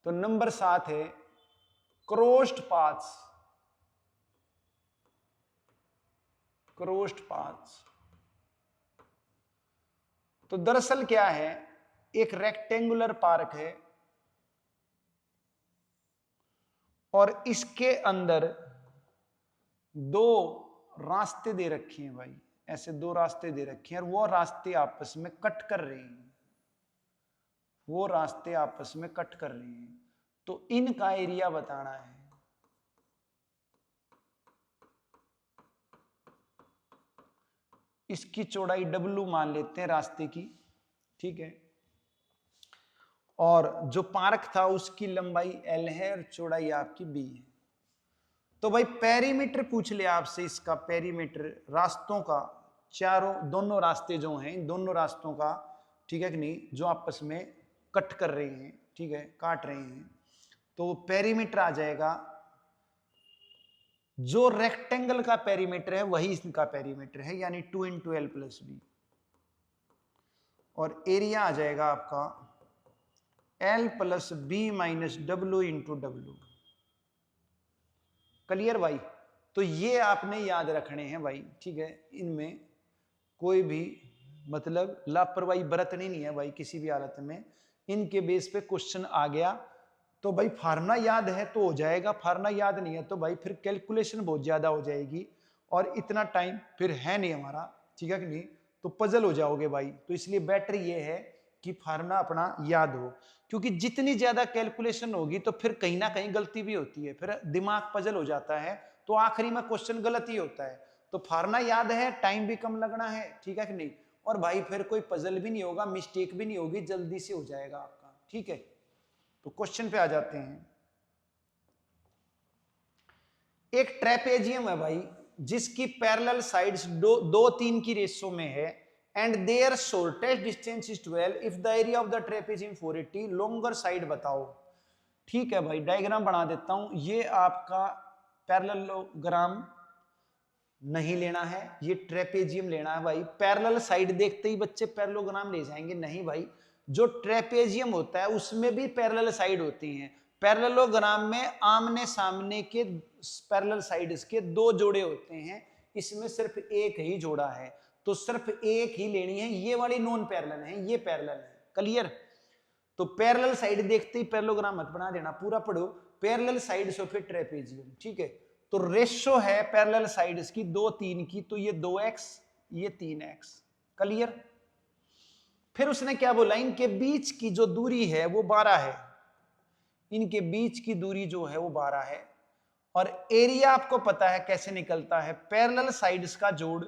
तो नंबर 7 है क्रॉस्ड पाथ्स। क्रॉस्ड पाथ्स तो दरअसल क्या है, एक रेक्टेंगुलर पार्क है और इसके अंदर दो रास्ते दे रखे हैं भाई, ऐसे दो रास्ते दे रखे हैं और वो रास्ते आपस में कट कर रहे हैं, वो रास्ते आपस में कट कर रहे हैं। तो इनका एरिया बताना है। इसकी चौड़ाई W मान लेते हैं रास्ते की, ठीक है, और जो पार्क था उसकी लंबाई L है और चौड़ाई आपकी B है। तो भाई पेरीमीटर पूछ ले आपसे, इसका पेरीमीटर रास्तों का, चारों दोनों रास्ते जो हैं, इन दोनों रास्तों का, ठीक है कि नहीं, जो आपस में कट कर रहे हैं, ठीक है, काट रहे हैं, तो पेरीमीटर आ जाएगा, जो रेक्टेंगल का पेरीमीटर है वही इसका पेरीमीटर है, यानी 2 × L + B, और एरिया आ जाएगा आपका L + B - W × W। Clear भाई? तो ये आपने याद रखने हैं भाई, ठीक है, इनमें कोई भी मतलब लापरवाही बरतनी नहीं है भाई किसी भी हालत में। इनके बेस पे क्वेश्चन आ गया तो भाई फार्मूला याद है तो हो जाएगा, फार्मूला याद नहीं है तो भाई फिर कैलकुलेशन बहुत ज्यादा हो जाएगी और इतना टाइम फिर है नहीं हमारा, ठीक है कि नहीं, तो पजल हो जाओगे भाई। तो इसलिए बेटर ये है कि फार्मूला अपना याद हो, क्योंकि जितनी ज्यादा कैलकुलेशन होगी तो फिर कहीं ना कहीं गलती भी होती है, फिर दिमाग पजल हो जाता है, तो आखिरी में क्वेश्चन गलत ही होता है। तो फार्मूला याद है, टाइम भी कम लगना है, ठीक है कि नहीं, और भाई फिर कोई पजल भी नहीं होगा, मिस्टेक भी नहीं होगी, जल्दी से हो जाएगा आपका, ठीक है। तो क्वेश्चन पे आ जाते हैं। एक ट्रेपेजियम है भाई, जिसकी पैरेलल साइड्स 2-3 की रेशो में है, and their shortest distance is 12 if the area of the trapezium 480, longer side बताओ। ठीक है भाई, डायग्राम बना देता हूं। ये आपका पैरेललोग्राम नहीं लेना है, ये ट्रेपेजियम लेना है भाई। पैरेलल साइड देखते ही बच्चे पैरेललोग्राम ले जाएंगे, नहीं भाई, जो ट्रेपेजियम होता है उसमें भी पैरेलल साइड होती हैं। पैरेललोग्राम में आमने सामने के पैरेलल साइड्स के 2 जोड़े होते हैं, इसमें सिर्फ एक ही जोड़ा है, तो सिर्फ एक ही लेनी है। ये वाली नॉन पैरेलल है, ये पैरेलल है। क्लियर? तो पैरेलल साइड देखते ही पैरेललोग्राम मत बना देना, पूरा पढ़ो parallel sides of A trapezium, ठीक है। तो रेशो है पैरेलल साइड्स की 2-3 की, तो ये 2x, ये 3x। क्लियर? फिर उसने क्या बोला, इनके बीच की जो दूरी है वो 12 है, इनके बीच की दूरी जो है वो 12 है, और एरिया आपको पता है कैसे निकलता है, पैरेलल साइड्स का जोड़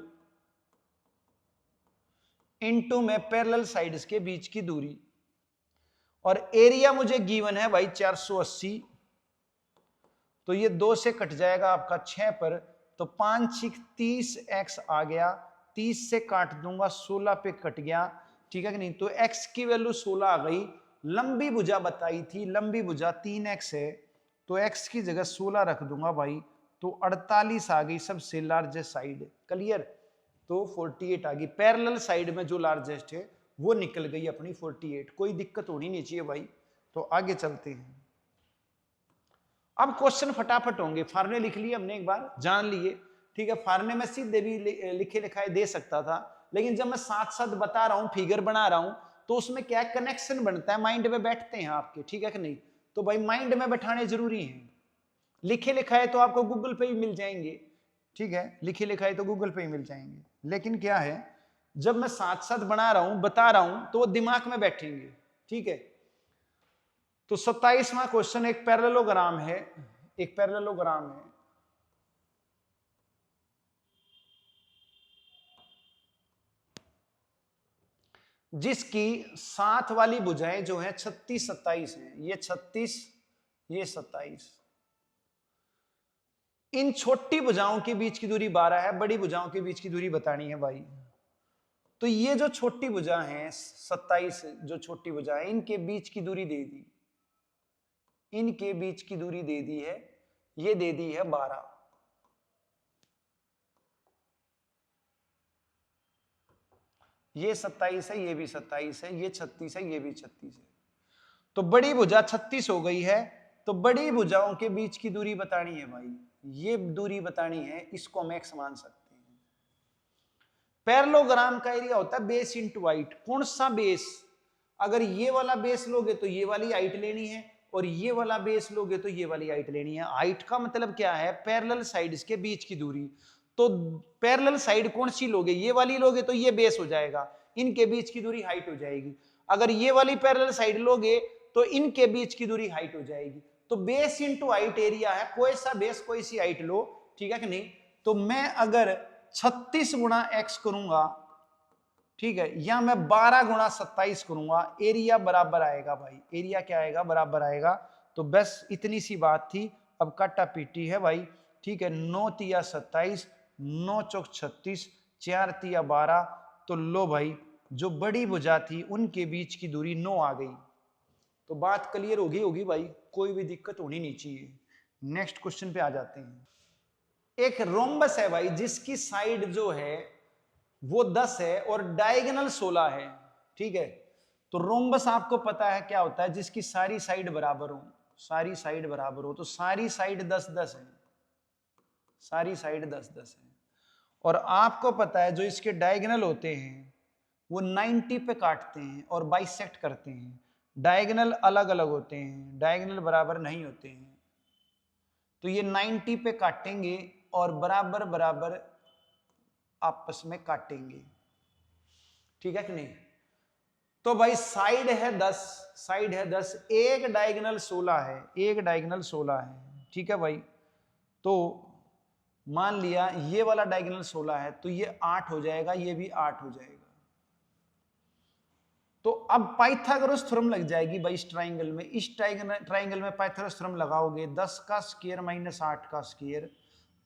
इनटू में पैरेलल साइड्स के बीच की दूरी, और एरिया मुझे गिवन है भाई 480, तो ये 2 से कट जाएगा आपका 6 पर, तो 5×6 30x आ गया, 30 से काट दूंगा 16 पे कट गया, ठीक है कि नहीं। तो x की वैल्यू 16 आ गई। लंबी भुजा बताई थी, लंबी भुजा 3x है, तो x की जगह 16 रख दूंगा भाई, तो 48 आ गई सबसे लार्जेस्ट साइड। क्लियर? तो 48 आ गई, पैरेलल साइड में जो लार्जेस्ट है वो निकल गई अपनी 48। कोई दिक्कत होनी नहीं चाहिए भाई। तो आगे चलते हैं। अब क्वेश्चन फटाफट होंगे, फार्मूले लिख लिए हमने, एक बार जान लिए, ठीक है। फार्मूले में सीधे भी लिखे लिखाए दे सकता था, लेकिन जब मैं साथ साथ बता रहा हूं, फिगर बना रहा हूं, तो उसमें क्या कनेक्शन बनता है, माइंड में बैठते हैं आपके, ठीक है कि नहीं। तो भाई माइंड में बैठाने जरूरी है। लिखे लिखाए तो आपको गूगल पे ही मिल जाएंगे, ठीक है, लिखे लिखाए तो गूगल पे ही मिल जाएंगे, लेकिन क्या है, जब मैं साथ साथ बना रहा हूं, बता रहा हूं, तो वो दिमाग में बैठेंगे, ठीक है। तो 27वां क्वेश्चन एक पैरेललोग्राम है, एक पैरेललोग्राम है, जिसकी साथ वाली भुजाएं जो है 36 27 हैं, ये 36, ये 27। इन छोटी भुजाओं के बीच की दूरी 12 है, बड़ी भुजाओं के बीच की दूरी बतानी है भाई। तो ये जो छोटी भुजा है 27, जो छोटी भुजा है, इनके बीच की दूरी दे दी, इनके बीच की दूरी दे दी है, ये दे दी है 12। ये 27 है, ये भी 27 है, ये 36 है, ये भी 36 है। तो बड़ी भुजा 36 हो गई है। तो बड़ी भुजाओं के बीच की दूरी बतानी है भाई, ये दूरी बतानी है, इसको हम x मान सकते हैं। पैरेललोग्राम का एरिया होता है बेस इंटू हाइट। कौन सा बेस? अगर ये वाला बेस लोगे तो ये वाली हाइट लेनी है, और ये वाला बेस लोगे तो ये वाली हाइट लेनी है। हाइट का मतलब क्या है? पैरेलल साइड्स के बीच की दूरी। तो पैरेलल साइड कौन सी लोगे? ये वाली लोगे तो ये बेस हो जाएगा, इनके बीच की दूरी हाइट हो जाएगी। अगर ये वाली पैरेलल साइड लोगे तो इनके बीच की दूरी हाइट हो जाएगी। तो बेस इंटू हाइट एरिया है, कोई सा बेस कोई सी हाइट लो, ठीक है कि नहीं। तो मैं अगर 36 गुणा x करूंगा, ठीक है, या मैं 12 गुणा 27 करूंगा, एरिया बराबर आएगा भाई। एरिया क्या आएगा? बराबर आएगा। तो बस इतनी सी बात थी। अब काटा पीटी है भाई, ठीक है। 9 तिया 27, 9 चौक 36, 4 तिया 12। तो लो भाई, जो बड़ी भुजा थी उनके बीच की दूरी 9 आ गई। तो बात क्लियर होगी भाई, कोई भी दिक्कत होनी नहीं चाहिए। नेक्स्ट क्वेश्चन पे आ जाते हैं। एक रोम्बस है भाई, जिसकी साइड जो है वो 10 है और डायगोनल 16 है, ठीक है। तो रोम्बस आपको पता है क्या होता है? जिसकी सारी साइड बराबर हो, सारी साइड बराबर हो। तो सारी साइड 10 10 है, सारी साइड 10 10 है। और आपको पता है जो इसके डायगोनल होते हैं वो 90 पे काटते हैं और बाइसेक्ट करते हैं। डायगोनल अलग अलग होते हैं, डायगोनल बराबर नहीं होते हैं। तो ये 90 पे काटेंगे और बराबर बराबर आपस में काटेंगे, ठीक है कि नहीं। तो भाई साइड है 10, साइड है 10, एक डायगोनल 16 है, एक डायगोनल 16 है, ठीक है भाई। तो मान लिया ये वाला डायगोनल 16 है, तो ये 8 हो जाएगा, ये भी 8 हो जाएगा। तो अब पाइथागोरस थ्योरम लग जाएगी भाई इस ट्राइंगल में। इस ट्राइंगल में पाइथागोरस थ्योरम लगाओगे, 10 का स्क्वायर माइनस 8 का स्क्वायर।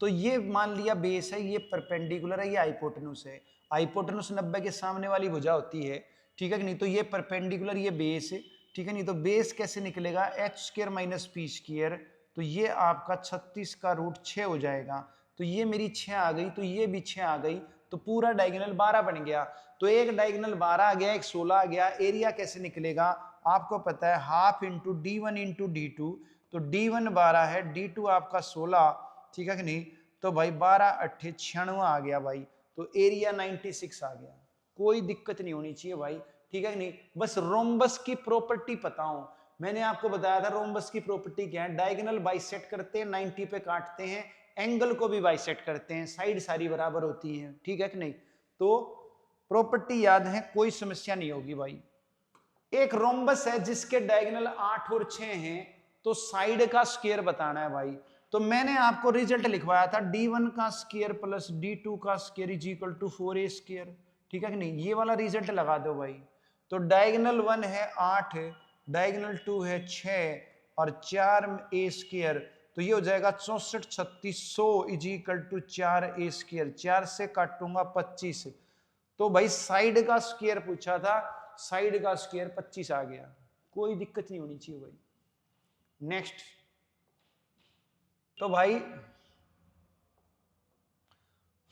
तो ये मान लिया बेस है, ये परपेंडिकुलर है, ये हाइपोटेन्यूस है। हाइपोटेन्यूस 90 के सामने वाली भुजा होती है, ठीक है कि नहीं। तो ये परपेंडिकुलर, ये बेस है, ठीक है नहीं। तो बेस कैसे निकलेगा? H square minus P square. तो ये आपका 36 का रूट 6 हो जाएगा। तो ये मेरी 6 आ गई, तो ये भी 6 आ गई। तो पूरा डायगोनल 12 बन गया। तो एक डायगोनल 12 आ गया, एक 16 आ गया। एरिया कैसे निकलेगा? आपको पता है half into D1 into D2। तो D1 12 है, D2 आपका 16, ठीक है कि नहीं। तो भाई 12 8 96 आ गया भाई। तो एरिया 96 आ गया। कोई दिक्कत नहीं होनी चाहिए भाई, ठीक है कि नहीं। बस रोम्बस की प्रॉपर्टी पता हो। मैंने आपको बताया था रोम्बस की प्रॉपर्टी क्या है। डायगोनल बाइसेक्ट करते हैं, 90 पे काटते हैं, एंगल को भी बाइसेक्ट करते हैं, साइड सारी बराबर होती है, ठीक है कि नहीं। तो प्रॉपर्टी याद है, कोई समस्या नहीं होगी भाई। एक रोम्बस है जिसके डायगोनल 8 और 6 हैं, तो साइड का स्क्वायर बताना है भाई। तो मैंने आपको रिजल्ट लिखवाया था D1 का स्क्वायर प्लस D2 का square is equal to 4a square, ठीक है कि नहीं। ये वाला रिजल्ट लगा दो भाई। तो डायगोनल 1 है 8, डायगोनल 2 है 6 और 4a स्क्वायर। तो ये हो जाएगा 64 36 100 is equal to 4a square. 4 से काटूंगा 25। तो भाई साइड का स्क्वायर पूछा था, साइड का स्क्वायर 25 आ गया। कोई दिक्कत नहीं होनी चाहिए भाई। नेक्स्ट। तो भाई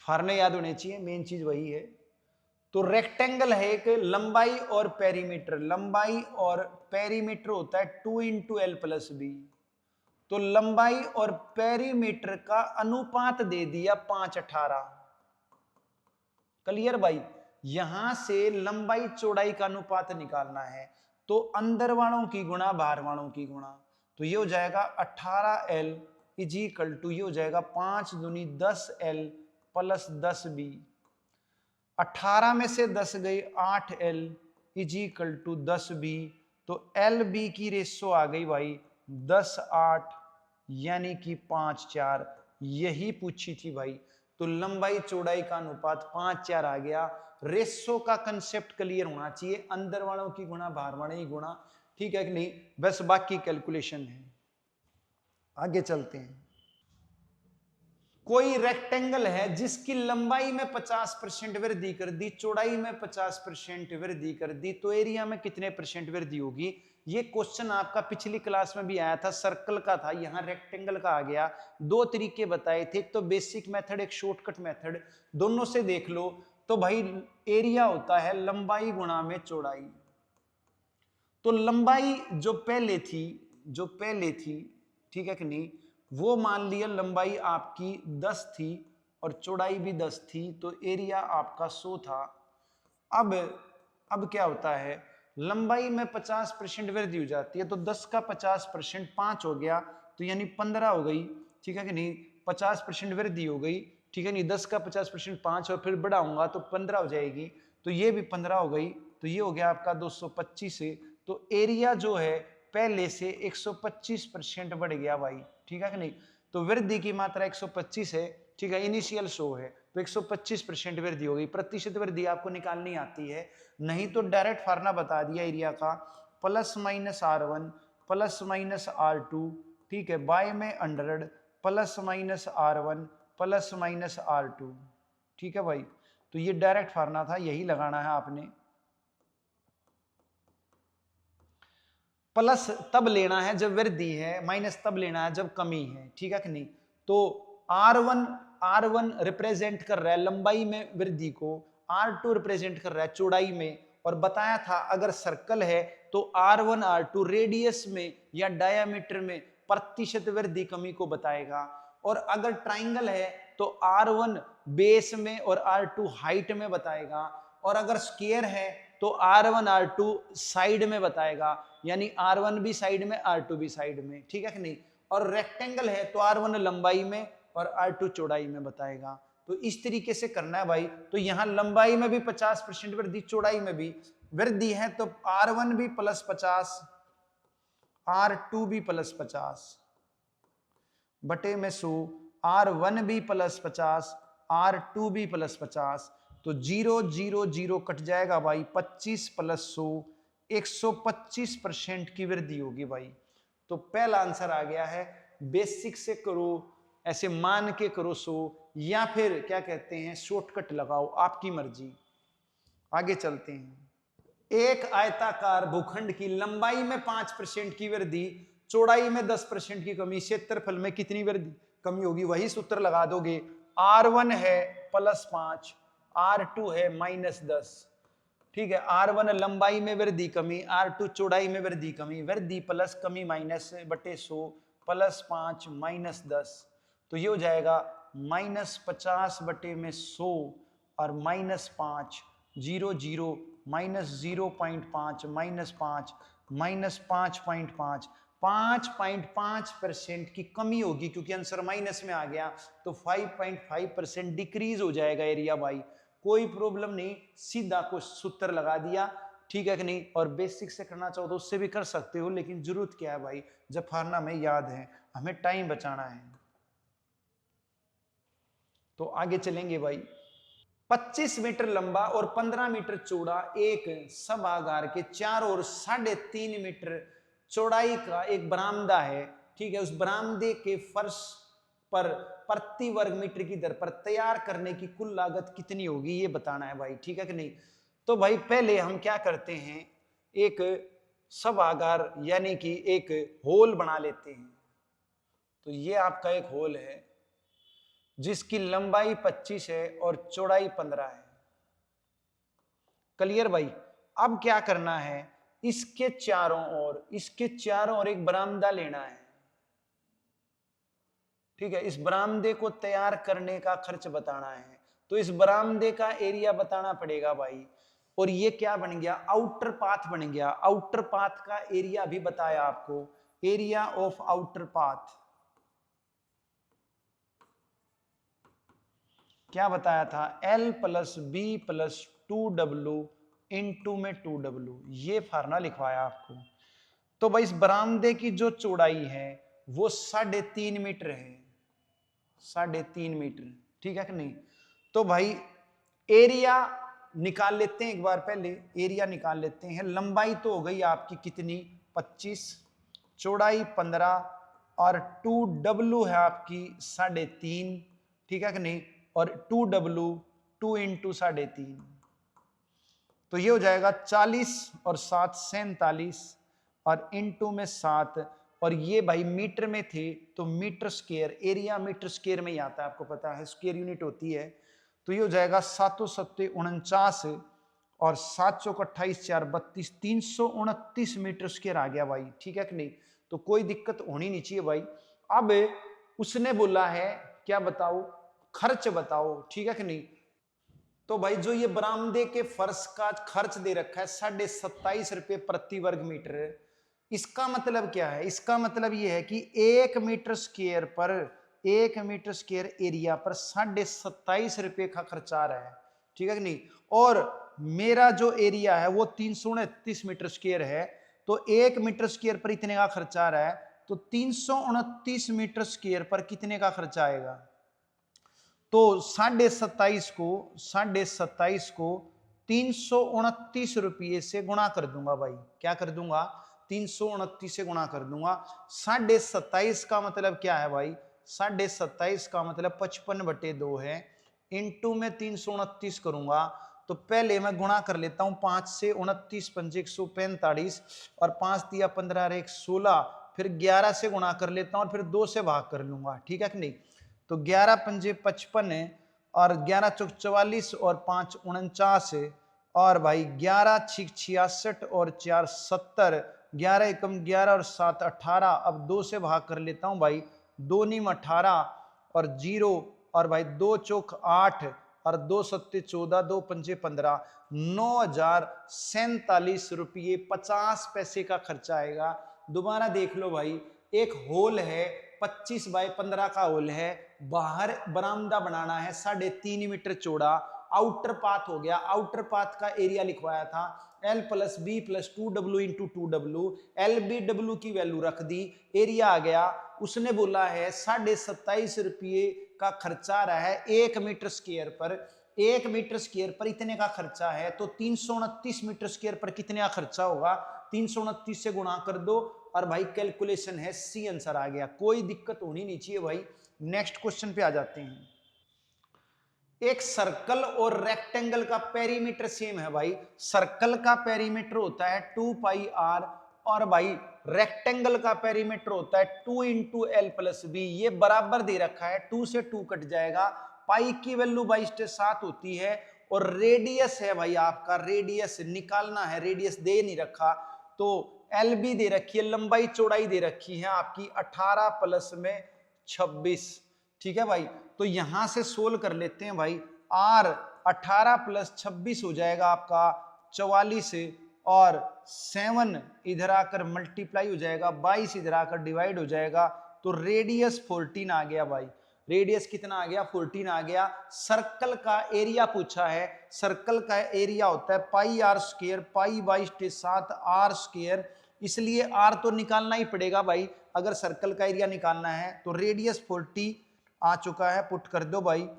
फार्मूले याद होने चाहिए, मेन चीज वही है। तो रेक्टेंगल है एक, लंबाई और पेरीमीटर, लंबाई और पेरीमीटर होता है 2 इंटू एल प्लस बी। तो लंबाई और पेरीमीटर का अनुपात दे दिया 5:18। क्लियर भाई। यहां से लंबाई चौड़ाई का अनुपात निकालना है, तो अंदर वालों की गुणा बाहर वालों की गुणा। तो ये हो जाएगा 18L इज इक्वल टू, ये हो जाएगा 5 दूनी 10L प्लस 10B। 18 में से 10 गई, 8L is equal to 10B। तो LB की रेशो आ गई भाई 10:8, यानी कि 5:4। यही पूछी थी भाई। तो लंबाई चौड़ाई का अनुपात 5:4 आ गया। रेशो का कंसेप्ट क्लियर होना चाहिए, अंदर वालों की गुणा बाहर वालों की गुणा, ठीक है कि नहीं। बस बाकी कैलकुलेशन है। आगे चलते हैं। कोई रेक्टेंगल है जिसकी लंबाई में 50% वृद्धि कर दी, चौड़ाई में 50% वृद्धि कर दी, तो एरिया में कितने परसेंट वृद्धि होगी। ये क्वेश्चन आपका पिछली क्लास में भी आया था, सर्कल का था, यहाँ रेक्टेंगल का आ गया। दो तरीके बताए थे, एक तो बेसिक मेथड, एक शॉर्टकट मेथड, दोनों से देख लो। तो भाई एरिया होता है लंबाई गुणा में चौड़ाई। तो लंबाई जो पहले थी, ठीक है कि नहीं, वो मान लिया लंबाई आपकी 10 थी और चौड़ाई भी 10 थी, तो एरिया आपका 100 था। अब क्या होता है, लंबाई में 50% वृद्धि हो जाती है, तो 10 का 50% 5 हो गया, तो यानी 15 हो गई, ठीक है कि नहीं, 50% वृद्धि हो गई, ठीक है नहीं, 10 का 50% 5 और फिर बढ़ाऊंगा तो 15 हो जाएगी, तो ये भी 15 हो गई, तो ये हो गया आपका 225 से। तो एरिया जो है पहले से 125% बढ़ गया भाई, ठीक है कि नहीं। तो वृद्धि की मात्रा 125 है, ठीक है, इनिशियल 100 है, तो 125% वृद्धि हो गई। प्रतिशत वृद्धि आपको निकालनी आती है, नहीं तो डायरेक्ट फार्मूला बता दिया एरिया का, plus minus R1 plus minus R2, ठीक है, बाय में 100 plus minus R1 plus minus R2, ठीक है भाई। तो ये डायरेक्ट फार्मूला था, यही लगाना है आपने। प्लस तब लेना है जब वृद्धि है, माइनस तब लेना है जब कमी है, ठीक है कि नहीं। तो R1 रिप्रेजेंट कर रहा है लंबाई में वृद्धि को, R2 रिप्रेजेंट कर रहा है चौड़ाई में, और बताया था अगर सर्कल है तो R1 R2 रेडियस में या डायामीटर में प्रतिशत वृद्धि कमी को बताएगा, और अगर ट्राइंगल है तो R1 बेस में और R2 हाइट में बताएगा, और अगर स्क्वायर है तो R1 R2 साइड में बताएगा, यानी R1 भी साइड में R2 भी साइड में, ठीक है कि नहीं। और रेक्टेंगल है तो R1 लंबाई में और R2 चौड़ाई में बताएगा। तो इस तरीके से करना है भाई। तो यहां लंबाई में भी 50% वृद्धि, चौड़ाई में भी वृद्धि है, तो R1 भी प्लस 50, R2 भी प्लस 50 बटे में 100, R1 भी प्लस 50, R2 भी प्लस 50, तो 0 0 0 कट जाएगा भाई, 25 प्लस 100 125% की वृद्धि होगी भाई। तो पहला आंसर आ गया है। बेसिक से करो, ऐसे मान के करो 100, या फिर क्या कहते हैं शॉर्टकट लगाओ, आपकी मर्जी। आगे चलते हैं। एक आयताकार भूखंड की लंबाई में 5% की वृद्धि, चौड़ाई में 10% की कमी, क्षेत्रफल में कितनी वृद्धि कमी होगी, वही सूत्र लगा दोगे। R1 है +5, R2 है -10, ठीक है। R1 लंबाई में वृद्धि कमी, R2 चौड़ाई में वृद्धि कमी, वृद्धि प्लस कमी माइनस बटे 100 +5 -10, तो ये हो जाएगा -50 बटे में 100 और -5 0 0 -0.5 -5 -5.5 5.5% की कमी होगी, क्योंकि आंसर माइनस में आ गया, तो 5.5% डिक्रीज हो जाएगा एरिया भाई। कोई प्रॉब्लम नहीं, सीधा को सूत्र लगा दिया, ठीक है कि नहीं। और बेसिक से करना चाहो तो उससे भी कर सकते हो, लेकिन जरूरत क्या है भाई, जब फार्मूला में याद है, हमें टाइम बचाना है। तो आगे चलेंगे भाई। 25 मीटर लंबा और 15 मीटर चौड़ा एक सभागार के चारों ओर 3.5 मीटर चौड़ाई का एक बरामदा है, ठीक है। उस बरामदे के फर्श पर प्रति वर्ग मीटर की दर पर तैयार करने की कुल लागत कितनी होगी, ये बताना है भाई, ठीक है कि नहीं। तो भाई पहले हम क्या करते हैं, एक सभागार यानी कि एक होल बना लेते हैं। तो ये आपका एक होल है जिसकी लंबाई 25 है और चौड़ाई 15 है। क्लियर भाई। अब क्या करना है, इसके चारों ओर एक बरामदा लेना है, ठीक है। इस बरामदे को तैयार करने का खर्च बताना है, तो इस बरामदे का एरिया बताना पड़ेगा भाई। और ये क्या बन गया, आउटर पाथ बन गया। आउटर पाथ का एरिया भी बताया आपको, एरिया ऑफ आउटर पाथ क्या बताया था, L + B + 2W इंटू में 2W, ये फार्मूला लिखवाया आपको। तो भाई इस बरामदे की जो चौड़ाई है वो 3.5 मीटर है, 3.5 मीटर, ठीक है कि नहीं। तो भाई एरिया निकाल लेते हैं, एक बार पहले एरिया निकाल लेते हैं। लंबाई तो हो गई आपकी कितनी 25, चौड़ाई 15 और 2W है आपकी 3.5, ठीक है कि नहीं, और 2W 2 इंटू 3.5, तो ये हो जाएगा 40 और 7 47 और इंटू में 7, और ये भाई मीटर में थे तो metre square, area metre square में ही आता है, आपको पता है स्क्वायर यूनिट होती है। तो ये हो जाएगा 7 7 49 और 7 चौक 28 4 32, 329 मीटर स्क्वायर आ गया भाई, ठीक है कि नहीं। तो कोई दिक्कत होनी नहीं चाहिए भाई। अब उसने बोला है क्या बताओ, खर्च बताओ, ठीक है कि नहीं। तो भाई जो ये बरामदे के फर्श का खर्च दे रखा है 27.5 रुपए प्रति वर्ग मीटर, इसका मतलब क्या है, इसका मतलब ये है कि 1 मीटर स्क्वायर पर, 1 मीटर स्क्वायर एरिया पर 27.5 रुपए का खर्च आ रहा है, ठीक है कि नहीं। और मेरा जो एरिया है वो 329 मीटर स्क्वायर है, तो 1 मीटर स्क्वायर पर इतने का खर्च आ रहा है, तो 329 मीटर स्क्वायर पर कितने का खर्च आएगा। तो 27.5 को 329 रुपये से गुणा कर दूंगा भाई, क्या कर दूंगा, 329 से गुणा कर दूंगा। 27.5 का मतलब क्या है भाई, 27.5 का मतलब 55/2 है, इंटू में 329 करूंगा, तो पहले मैं गुणा कर लेता हूं 5 से, 29 पंजे 145 और 5 दिया 15 और 1 16, फिर 11 से गुणा कर लेता हूं और फिर 2 से भाग कर लूंगा, ठीक है कि नहीं। तो 11 पंजे 55 है और 11 चौक 44 और 5 49 और भाई 11 6 66 और 4 70, 11 एकम 11 और 7 18, अब 2 से भाग कर लेता हूं भाई, 2 नीम 18 और 0 और भाई 2 चौक 8 और 2 सत्ते 14, 2 पंजे 15, 9,047 रुपये 50 पैसे का खर्चा आएगा। दोबारा देख लो भाई, एक होल है 25 बाय 15 का होल है, बाहर बरामदा बनाना है 3.5 मीटर चौड़ा, आउटर पाथ हो गया, आउटर पाथ का एरिया लिखवाया था L + B + 2W × 2W, LBW की वैल्यू रख दी, एरिया आ गया। उसने बोला है 27.5 रुपये का खर्चा रहा है 1 मीटर स्क्वायर पर, 1 मीटर स्क्वायर पर इतने का खर्चा है, तो 329 मीटर स्क्वायर पर कितने का खर्चा होगा, 329 से गुणा कर दो और भाई कैलकुलेशन है, सी आंसर आ गया। कोई दिक्कत होनी नहीं चाहिए भाई। नेक्स्ट क्वेश्चन पे आ जाते हैं। एक सर्कल और रेक्टेंगल का पेरीमीटर सेम है भाई, सर्कल का पेरीमीटर होता है 2πr और भाई रेक्टेंगल का पेरीमीटर होता है 2 × L + B, ये बराबर दे रखा है, 2 से 2 कट जाएगा, पाई की वैल्यू 22/7 होती है और रेडियस है भाई आपका, रेडियस निकालना है, रेडियस दे नहीं रखा, तो एल बी दे रखी है, लंबाई चौड़ाई दे रखी है आपकी 18 + 26, ठीक है भाई। तो यहां से सोल्व कर लेते हैं भाई, आर 18 + 26 हो जाएगा आपका 44 और 7 इधर आकर मल्टीप्लाई हो जाएगा, 22 इधर आकर डिवाइड हो जाएगा, तो रेडियस 14 आ गया भाई, रेडियस कितना आ गया, 14 आ गया। सर्कल का एरिया पूछा है, सर्कल का एरिया होता है πr², पाई 22/7 r², इसलिए r तो निकालना ही पड़ेगा भाई अगर सर्कल का एरिया निकालना है। तो रेडियस 40 आ चुका है, पुट कर दो भाई,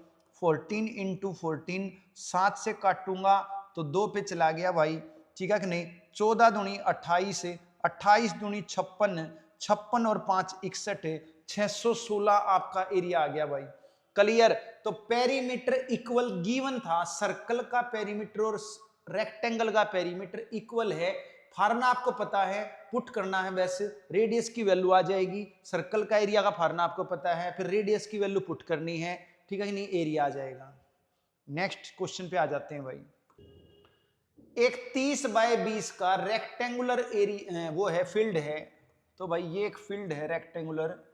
14 × 14, 7 से काटूंगा तो 2 पे चला गया भाई, ठीक है कि नहीं। 14 दूनी 28, 28 दूनी 56, 56 और 5 61, 616 आपका एरिया आ गया भाई, क्लियर। तो पेरीमीटर इक्वल गिवन था, सर्कल का पेरीमीटर और रेक्टेंगल का पेरीमीटर इक्वल है, फार्मूला आपको पता है, पुट करना है, वैसे रेडियस की वैल्यू आ जाएगी, सर्कल का एरिया का फार्मूला आपको पता है, फिर रेडियस की वैल्यू पुट करनी है, ठीक है नहीं, एरिया आ जाएगा। नेक्स्ट क्वेश्चन पे आ जाते हैं भाई। एक 30 बाय 20 का रेक्टेंगुलर एरिया वो है, फील्ड है, तो भाई ये एक फील्ड है रेक्टेंगुलर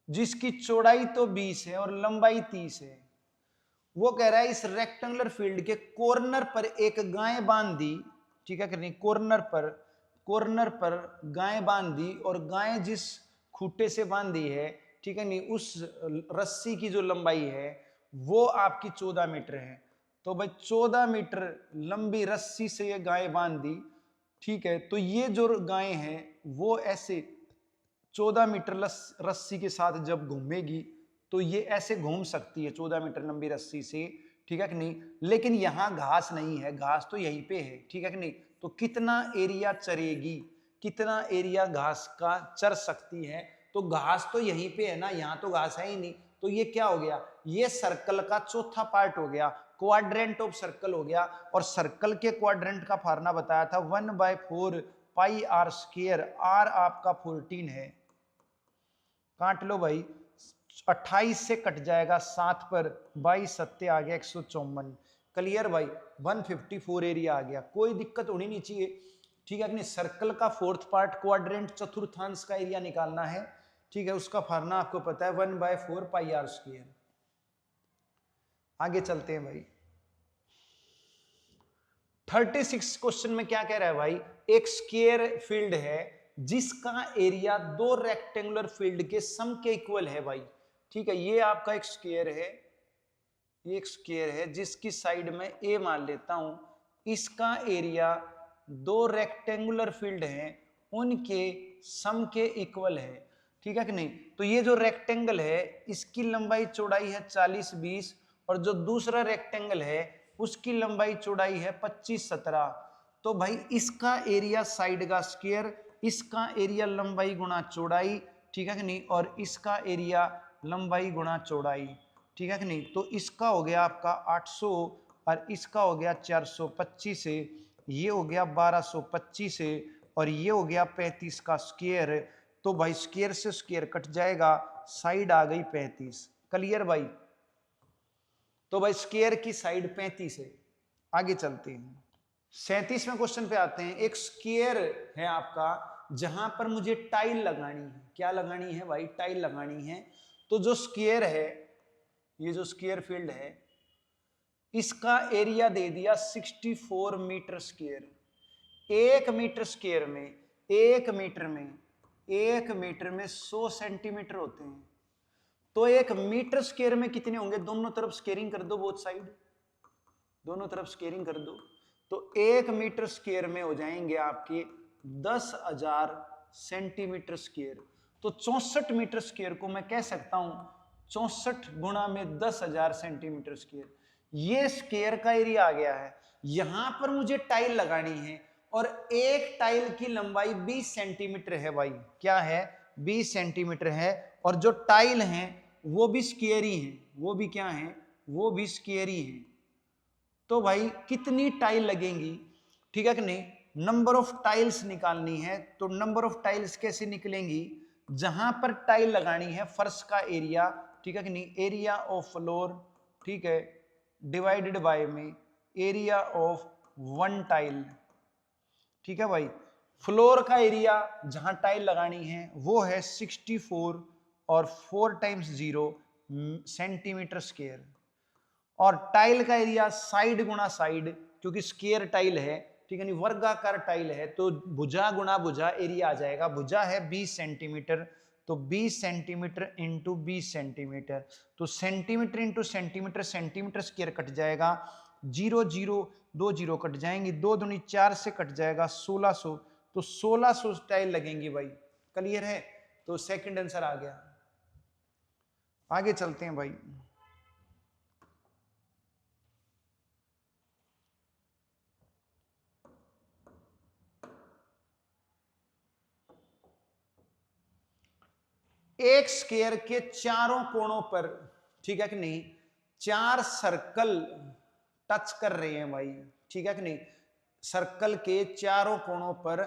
जिसकी चौड़ाई तो 20 है और लंबाई 30 है। वो कह रहा है इस रेक्टेंगुलर फील्ड के कॉर्नर पर एक गाय बांध दी, ठीक है कि नहीं, कॉर्नर पर गाय बांध दी और गाय जिस खूंटे से बांधी है, ठीक है नहीं, उस रस्सी की जो लंबाई है वो आपकी 14 मीटर है। तो भाई 14 मीटर लंबी रस्सी से ये गाय बांध दी, ठीक है। तो ये जो गाय है वो ऐसे 14 मीटर रस्सी के साथ जब घूमेगी तो ये ऐसे घूम सकती है 14 मीटर लंबी रस्सी से, ठीक है कि नहीं। लेकिन यहाँ घास नहीं है, घास तो यहीं पे है, ठीक है कि नहीं। तो कितना एरिया चरेगी, कितना एरिया घास का चर सकती है, तो घास तो यहीं पे है ना, यहाँ तो घास है ही नहीं, तो तो ये क्या हो गया, ये सर्कल का चौथा पार्ट हो गया, क्वाड्रेंट ऑफ सर्कल हो गया। और सर्कल के क्वाड्रेंट का फार्मूला बताया था 1/4 पाई आर स्क्वायर, आर आपका 14 है, काट लो भाई, 28 से कट जाएगा 7 पर, 22 सत्ते आ गया 154। क्लियर भाई, 154 एरिया आ गया, कोई दिक्कत होनी नहीं चाहिए, ठीक है कि नहीं। सर्कल का फोर्थ पार्ट क्वाड्रेंट चतुर्थांश का एरिया निकालना है, ठीक है, उसका फार्मूला आपको पता है 1/4 पाई आर स्क्वायर। आगे चलते हैं भाई, 36 क्वेश्चन में क्या कह रहा है भाई, एक स्क्वायर फील्ड है जिसका एरिया दो रेक्टेंगुलर फील्ड के सम के इक्वल है भाई, ठीक है। ये आपका एक स्क्वायर है, ये एक स्क्वायर है जिसकी साइड में ए मान लेता हूं, इसका एरिया दो रेक्टेंगुलर फील्ड हैं उनके सम के इक्वल है, ठीक है कि नहीं। तो ये जो रेक्टेंगल है इसकी लंबाई चौड़ाई है 40 20, और जो दूसरा रेक्टेंगल है उसकी लंबाई चौड़ाई है 25 17। तो भाई इसका एरिया साइड का स्क्वायर, इसका एरिया लंबाई गुणा चौड़ाई, ठीक है कि नहीं, और इसका एरिया लंबाई गुणा चौड़ाई, ठीक है कि नहीं। तो इसका हो गया आपका 800 और इसका हो गया 425 से, ये हो गया 1225 से, और ये हो गया 35 का स्क्वायर। तो भाई स्क्वायर से स्क्वायर कट जाएगा, साइड आ गई 35। क्लियर भाई, तो भाई स्क्वायर की साइड 35 है। आगे चलते हैं, 37वें क्वेश्चन पे आते हैं। एक स्क्वायर है आपका जहां पर मुझे टाइल लगानी है, क्या लगानी है भाई, टाइल लगानी है। तो जो स्क्वायर है, ये जो स्क्वायर फील्ड है, इसका एरिया दे दिया 64 मीटर स्क्वायर। एक मीटर स्क्वायर में, एक मीटर में 100 सेंटीमीटर होते हैं। तो एक मीटर स्क्वायर में कितने होंगे, दोनों तरफ स्क्वेयरिंग कर दो, बोथ साइड दोनों तरफ स्क्वेयरिंग कर दो। तो एक मीटर स्क्वायर में हो जाएंगे आपके 10,000 सेंटीमीटर स्क्वायर। तो 64 मीटर स्क्वायर को मैं कह सकता हूं 64 गुणा में 10,000 सेंटीमीटर स्क्वायर। ये स्क्वायर का एरिया आ गया है। यहां पर मुझे टाइल लगानी है और एक टाइल की लंबाई 20 सेंटीमीटर है भाई, क्या है, 20 सेंटीमीटर है। और जो टाइल हैं वो भी स्क्वायर ही हैं, वो भी क्या हैं, वो भी स्क्वायर ही हैं। तो भाई कितनी टाइल लगेंगी, ठीक है कि नहीं, नंबर ऑफ टाइल्स निकालनी है। तो नंबर ऑफ टाइल्स कैसे निकलेंगी, जहां पर टाइल लगानी है फर्श का एरिया, ठीक है कि नहीं, एरिया ऑफ फ्लोर, ठीक है, डिवाइडेड बाय में एरिया ऑफ वन टाइल, ठीक है भाई। फ्लोर का एरिया जहां टाइल लगानी है वो है 64 और 4 टाइम्स 0 सेंटीमीटर स्क्वायर। और टाइल का एरिया साइड गुणा साइड, क्योंकि स्क्वायर टाइल है, ठीक है नहीं, वर्गाकार टाइल है, तो भुजा गुणा भुजा एरिया आ जाएगा। भुजा है 20 सेंटीमीटर, तो 20 सेंटीमीटर इंटू 20 सेंटीमीटर, तो centimetre into centimetre, centimetre square cut जाएगा, 0 0 2 0 कट जाएंगी, 2 दूनी 4 से कट जाएगा 1600। तो 1600 टाइल लगेंगी भाई। क्लियर है, तो सेकंड आंसर आ गया। आगे चलते हैं भाई, एक स्क्वायर के चारों कोणों पर, ठीक है कि नहीं, 4 सर्कल टच कर रहे हैं भाई, ठीक है कि नहीं, सर्कल के चारों कोणों पर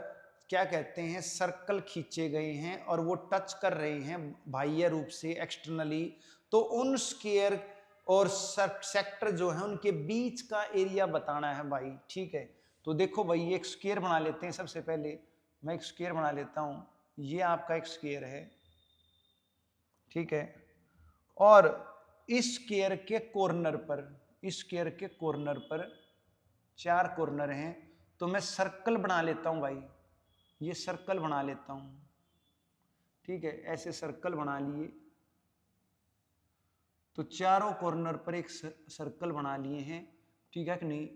क्या कहते हैं, सर्कल खींचे गए हैं और वो टच कर रहे हैं बाह्य रूप से, एक्सटर्नली। तो उन स्क्वायर और सेक्टर जो है उनके बीच का एरिया बताना है भाई, ठीक है। तो देखो भाई एक स्क्वायर बना लेते हैं। सबसे पहले मैं एक स्क्वायर बना लेता हूं, ये आपका एक स्क्वायर है, ठीक है। और इस स्क्वायर के कॉर्नर पर, इस स्क्वायर के कॉर्नर पर 4 कॉर्नर हैं, तो मैं सर्कल बना लेता हूं भाई, ये सर्कल बना लेता हूं, ठीक है, ऐसे सर्कल बना लिए। तो चारों कॉर्नर पर एक सर्कल बना लिए हैं, ठीक है कि नहीं।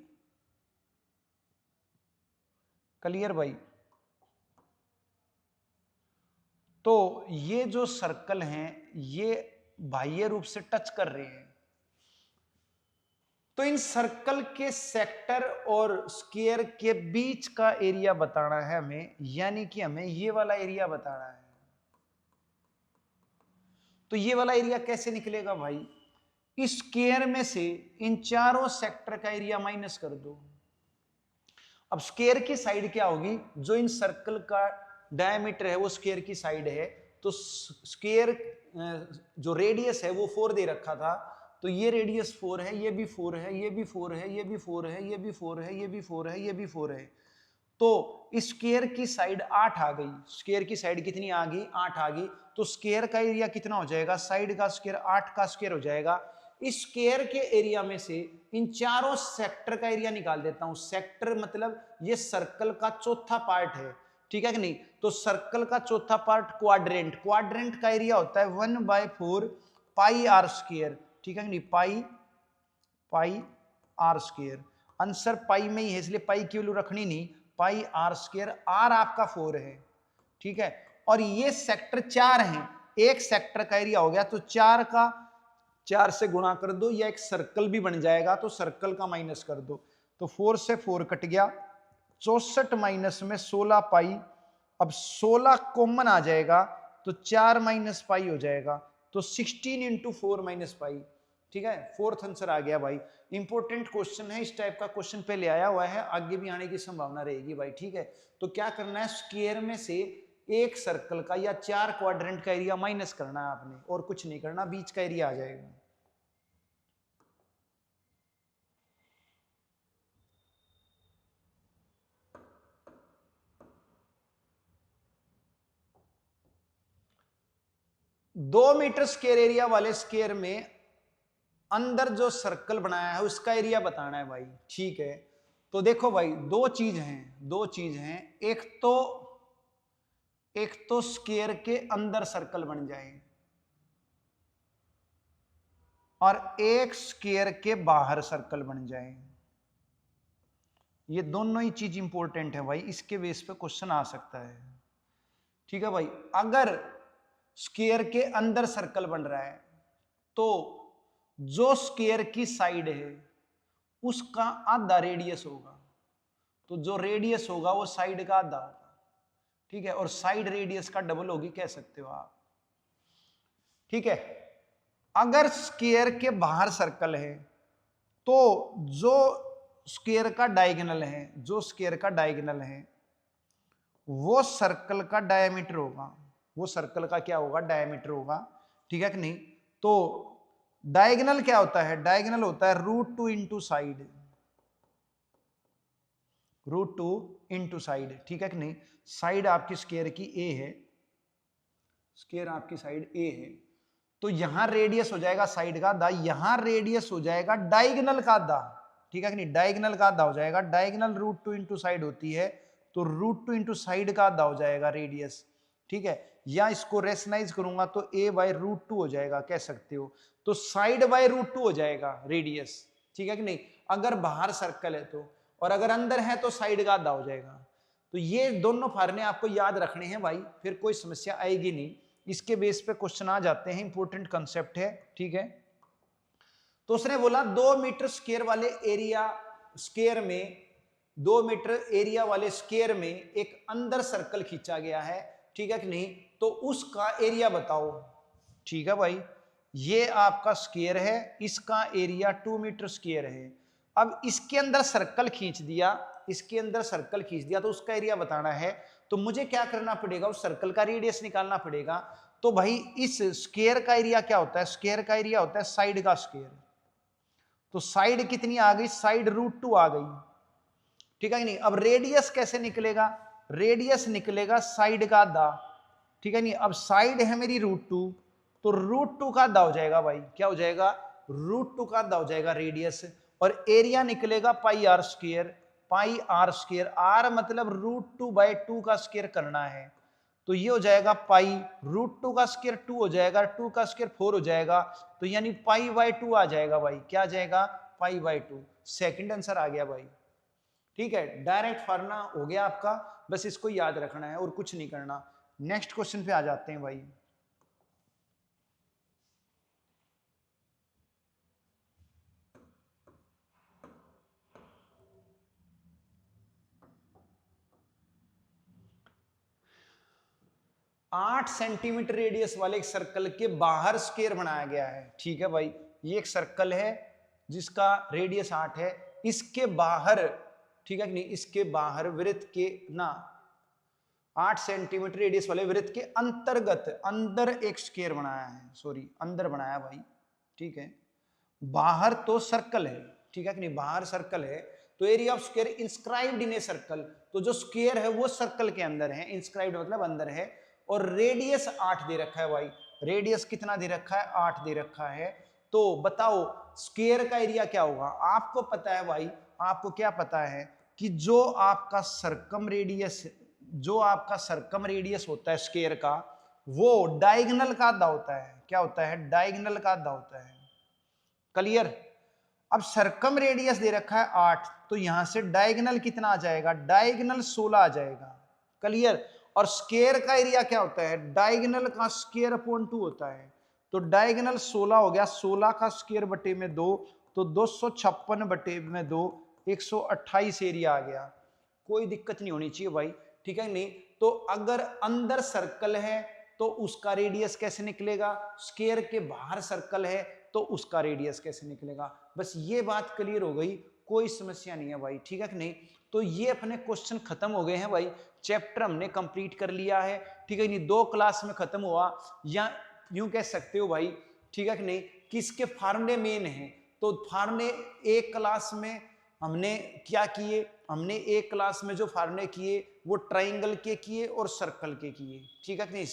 क्लियर भाई, तो ये जो सर्कल हैं ये बाह्य रूप से टच कर रहे हैं। तो इन सर्कल के सेक्टर और स्क्वायर के बीच का एरिया बताना है हमें, यानी कि हमें ये वाला एरिया बताना है। तो ये वाला एरिया कैसे निकलेगा भाई, इस स्क्वायर में से इन चारों सेक्टर का एरिया माइनस कर दो। अब स्क्वायर की साइड क्या होगी, जो इन सर्कल का डायमीटर है वो स्क्वायर की साइड है, तो स्क्वायर जो रेडियस है वो 4 दे रखा था, तो ये रेडियस 4 है, ये भी 4 है, ये भी 4 है, ये भी 4 है, ये भी 4 है, ये भी 4 है, ये भी 4 है। तो स्क्वायर की साइड 8 आ गई, स्क्वायर की साइड कितनी आ गई, 8 आ गई। तो स्क्वायर का एरिया कितना हो जाएगा, साइड का स्क्वायर 8 का स्क्वायर हो जाएगा। इस स्क्वायर के एरिया में से इन चारों सेक्टर का एरिया निकाल देता हूं। सेक्टर मतलब ये सर्कल का चौथा पार्ट है, ठीक है कि नहीं। तो सर्कल का चौथा पार्ट क्वाड्रेंट, क्वाड्रेंट का एरिया होता है 1/4 पाई आर स्क्वायर, ठीक है कि नहीं, पाई आर स्क्वायर। आंसर पाई में ही है इसलिए पाई की वैल्यू रखनी नहीं, पाई आर स्क्वायर, आर आपका 4 है, ठीक है। और ये सेक्टर 4 हैं, एक सेक्टर का एरिया हो गया, तो 4 का 4 से गुणा कर दो, या एक सर्कल भी बन जाएगा, तो सर्कल का माइनस कर दो। तो 4 से 4 कट गया, 64 माइनस में 16 पाई। अब 16 कॉमन आ जाएगा तो 4 माइनस पाई हो जाएगा, तो 16 इंटू 4 माइनस पाई, ठीक है। फोर्थ आंसर आ गया भाई। इंपॉर्टेंट क्वेश्चन है, इस टाइप का क्वेश्चन पहले आया हुआ है, आगे भी आने की संभावना रहेगी भाई, ठीक है। तो क्या करना है, स्क्वायर में से एक सर्कल का या 4 क्वाड्रेंट का एरिया माइनस करना है आपने, और कुछ नहीं करना, बीच का एरिया आ जाएगा। दो मीटर स्क्वायर एरिया वाले स्क्वायर में अंदर जो सर्कल बनाया है उसका एरिया बताना है भाई, ठीक है। तो देखो भाई, दो चीज हैं, एक तो स्क्वायर के अंदर सर्कल बन जाए, और एक स्क्वायर के बाहर सर्कल बन जाए। ये दोनों ही चीज इंपॉर्टेंट है भाई, इसके बेस पे क्वेश्चन आ सकता है, ठीक है भाई। अगर स्क्वायर के अंदर सर्कल बन रहा है तो जो स्क्वायर की साइड है उसका आधा रेडियस होगा, तो जो रेडियस होगा वो साइड का आधा होगा, ठीक है। और साइड रेडियस का डबल होगी कह सकते हो आप, ठीक है। अगर स्क्वायर के बाहर सर्कल है तो जो स्क्वायर का डायगोनल है, जो स्क्वायर का डायगोनल है वो सर्कल का डायमीटर होगा, वो सर्कल का क्या होगा, डायमीटर होगा, ठीक है कि नहीं। तो डायगोनल क्या होता है, डायगोनल होता है √2 इंटू साइड, √2 इंटू साइड, ठीक है कि नहीं। साइड आपकी स्क्वायर की ए है, स्क्वायर आपकी साइड ए है, तो यहां रेडियस हो जाएगा साइड का आधा, यहां रेडियस हो जाएगा डायगोनल का आधा, ठीक है कि नहीं, डायगोनल का आधा हो जाएगा। डायगोनल √2 इंटू साइड होती है, तो √2 इंटू साइड का आधा हो जाएगा रेडियस, ठीक है। या इसको रेशनाइज करूंगा तो a/√2 हो जाएगा, कह सकते हो। तो साइड बाय √2 हो जाएगा रेडियस, ठीक है कि नहीं, अगर बाहर सर्कल है तो, और अगर अंदर है तो साइड का आधा हो जाएगा। तो ये दोनों फार्मूले आपको याद रखने हैं भाई, फिर कोई समस्या आएगी नहीं, इसके बेस पे क्वेश्चन आ जाते हैं, इंपॉर्टेंट कंसेप्ट है, ठीक है। तो उसने बोला 2 मीटर स्क्वायर वाले एरिया, स्क्वायर में 2 मीटर एरिया वाले स्क्वायर में एक अंदर सर्कल खींचा गया है, ठीक है कि नहीं, तो उसका एरिया बताओ, ठीक है भाई। ये आपका स्क्वायर है, इसका एरिया 2 मीटर स्क्वायर है। अब इसके अंदर सर्कल खींच दिया, इसके अंदर सर्कल खींच दिया, तो उसका एरिया बताना है। तो मुझे क्या करना पड़ेगा, उस सर्कल का रेडियस निकालना पड़ेगा। तो भाई इस स्क्वायर का एरिया क्या होता है, स्क्वायर का एरिया होता है साइड का स्क्वायर, तो साइड कितनी आ गई, साइड √2 आ गई, ठीक है कि नहीं। अब रेडियस कैसे निकलेगा, रेडियस निकलेगा साइड का आधा, ठीक है नहीं। अब साइड है मेरी √2, तो √2 का आधा हो जाएगा भाई, क्या हो जाएगा, √2 का आधा हो जाएगा रेडियस। और एरिया निकलेगा pi R square, pi R square, R मतलब √2/2 का स्क्वायर करना है, तो ये हो जाएगा पाई, √2 का स्क्वायर 2 हो जाएगा, 2 का स्क्वायर 4 हो जाएगा, तो यानी पाई/2 आ जाएगा भाई, क्या आ जाएगा, पाई/2। सेकंड आंसर आ गया भाई, ठीक है। डायरेक्ट फार्मूला हो गया आपका, बस इसको याद रखना है और कुछ नहीं करना। नेक्स्ट क्वेश्चन पे आ जाते हैं भाई। 8 सेंटीमीटर रेडियस वाले एक सर्कल के बाहर स्क्वायर बनाया गया है। ठीक है भाई, ये एक सर्कल है जिसका रेडियस 8 है, इसके बाहर, ठीक है कि नहीं, इसके बाहर वृत्त के ना 8 सेंटीमीटर रेडियस वाले वृत्त के अंतर्गत अंदर एक स्क्वायर बनाया है, सॉरी अंदर बनाया भाई। ठीक है, बाहर तो सर्कल है, ठीक है कि नहीं, बाहर सर्कल है, तो area of square inscribed in a circle, तो जो स्क्वायर है वो सर्कल के अंदर है, इंस्क्राइब्ड मतलब अंदर है, और रेडियस 8 दे रखा है भाई। रेडियस कितना दे रखा है? 8 दे रखा है। तो बताओ स्क्वायर का एरिया क्या होगा? आपको पता है भाई, आपको क्या पता है कि जो आपका सरकम रेडियस होता है स्क्वायर का, वो डायगोनल का आधा होता है। क्या होता है? डायगोनल का आधा होता है। क्लियर? अब सरकम रेडियस दे रखा है 8, तो यहां से डायगोनल कितना आ जाएगा? डायगोनल 16 आ जाएगा। क्लियर? और स्क्वायर का एरिया क्या होता है? डायगोनल का स्क्वायर अपॉन 2 होता है। तो डायगोनल 16 हो गया, 16 का स्क्वायर बटे में 2, तो 256 बटे में 2, 128 एरिया आ गया। कोई दिक्कत नहीं होनी चाहिए भाई, ठीक है नहीं? तो अगर अंदर सर्कल है तो उसका रेडियस कैसे निकलेगा? स्क्वायर के बाहर सर्कल है तो उसका रेडियस कैसे निकलेगा? बस ये बात क्लियर हो गई, कोई समस्या नहीं है भाई, ठीक है कि नहीं? तो ये अपने क्वेश्चन खत्म हो गए हैं भाई, चैप्टर हमने कंप्लीट कर लिया है, ठीक है नहीं? 2 क्लास में खत्म हुआ, या यूं कह सकते हो भाई, ठीक है कि नहीं, किसके फार्मूले मेन है। तो फार्मूले एक क्लास में हमने क्या किए? हमने एक क्लास में जो फार्मूले किए वो ट्राइंगल के किए और सर्कल के किए, ठीक है कि नहीं?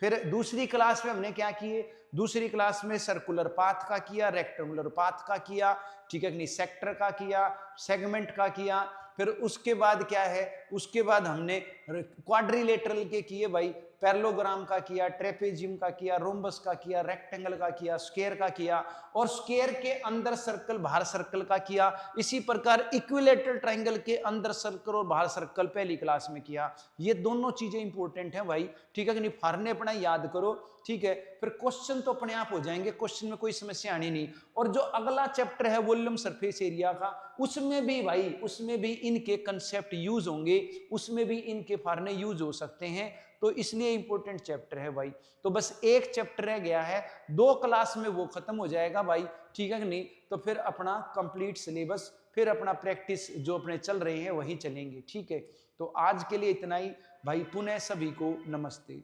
फिर दूसरी क्लास में हमने क्या किए? दूसरी क्लास में सर्कुलर पाथ का किया, रेक्टेंगुलर पाथ का किया, ठीक है कि नहीं, सेक्टर का किया, सेगमेंट का किया। फिर उसके बाद क्या है? उसके बाद हमने क्वाड्रिलेटरल के किए भाई, पैरेललोग्राम का किया, ट्रेपेजियम का किया, रोम्बस का किया, रेक्टेंगल का किया, स्क्वायर का किया, और स्क्वायर के अंदर सर्कल बाहर सर्कल का किया। इसी प्रकार इक्विलेटरल ट्रायंगल के अंदर सर्कल और बाहर सर्कल पहली क्लास में किया। ये दोनों चीजें इंपॉर्टेंट हैं भाई, ठीक है कि नहीं? फार्मूले अपना याद करो, ठीक है? फिर क्वेश्चन तो अपने आप हो जाएंगे, क्वेश्चन में कोई समस्या आनी नहीं। और जो अगला चैप्टर है वॉल्यूम सरफेस एरिया का, उसमें भी भाई, उसमें भी इनके कंसेप्ट यूज होंगे, उसमें भी इनके फार्मूले यूज हो सकते हैं, तो इसलिए इंपॉर्टेंट चैप्टर है भाई। तो बस एक चैप्टर रह गया है, 2 क्लास में वो खत्म हो जाएगा भाई, ठीक है कि नहीं? तो फिर अपना कंप्लीट सिलेबस, फिर अपना प्रैक्टिस जो अपने चल रहे हैं वही चलेंगे, ठीक है? तो आज के लिए इतना ही भाई, पुनः सभी को नमस्ते।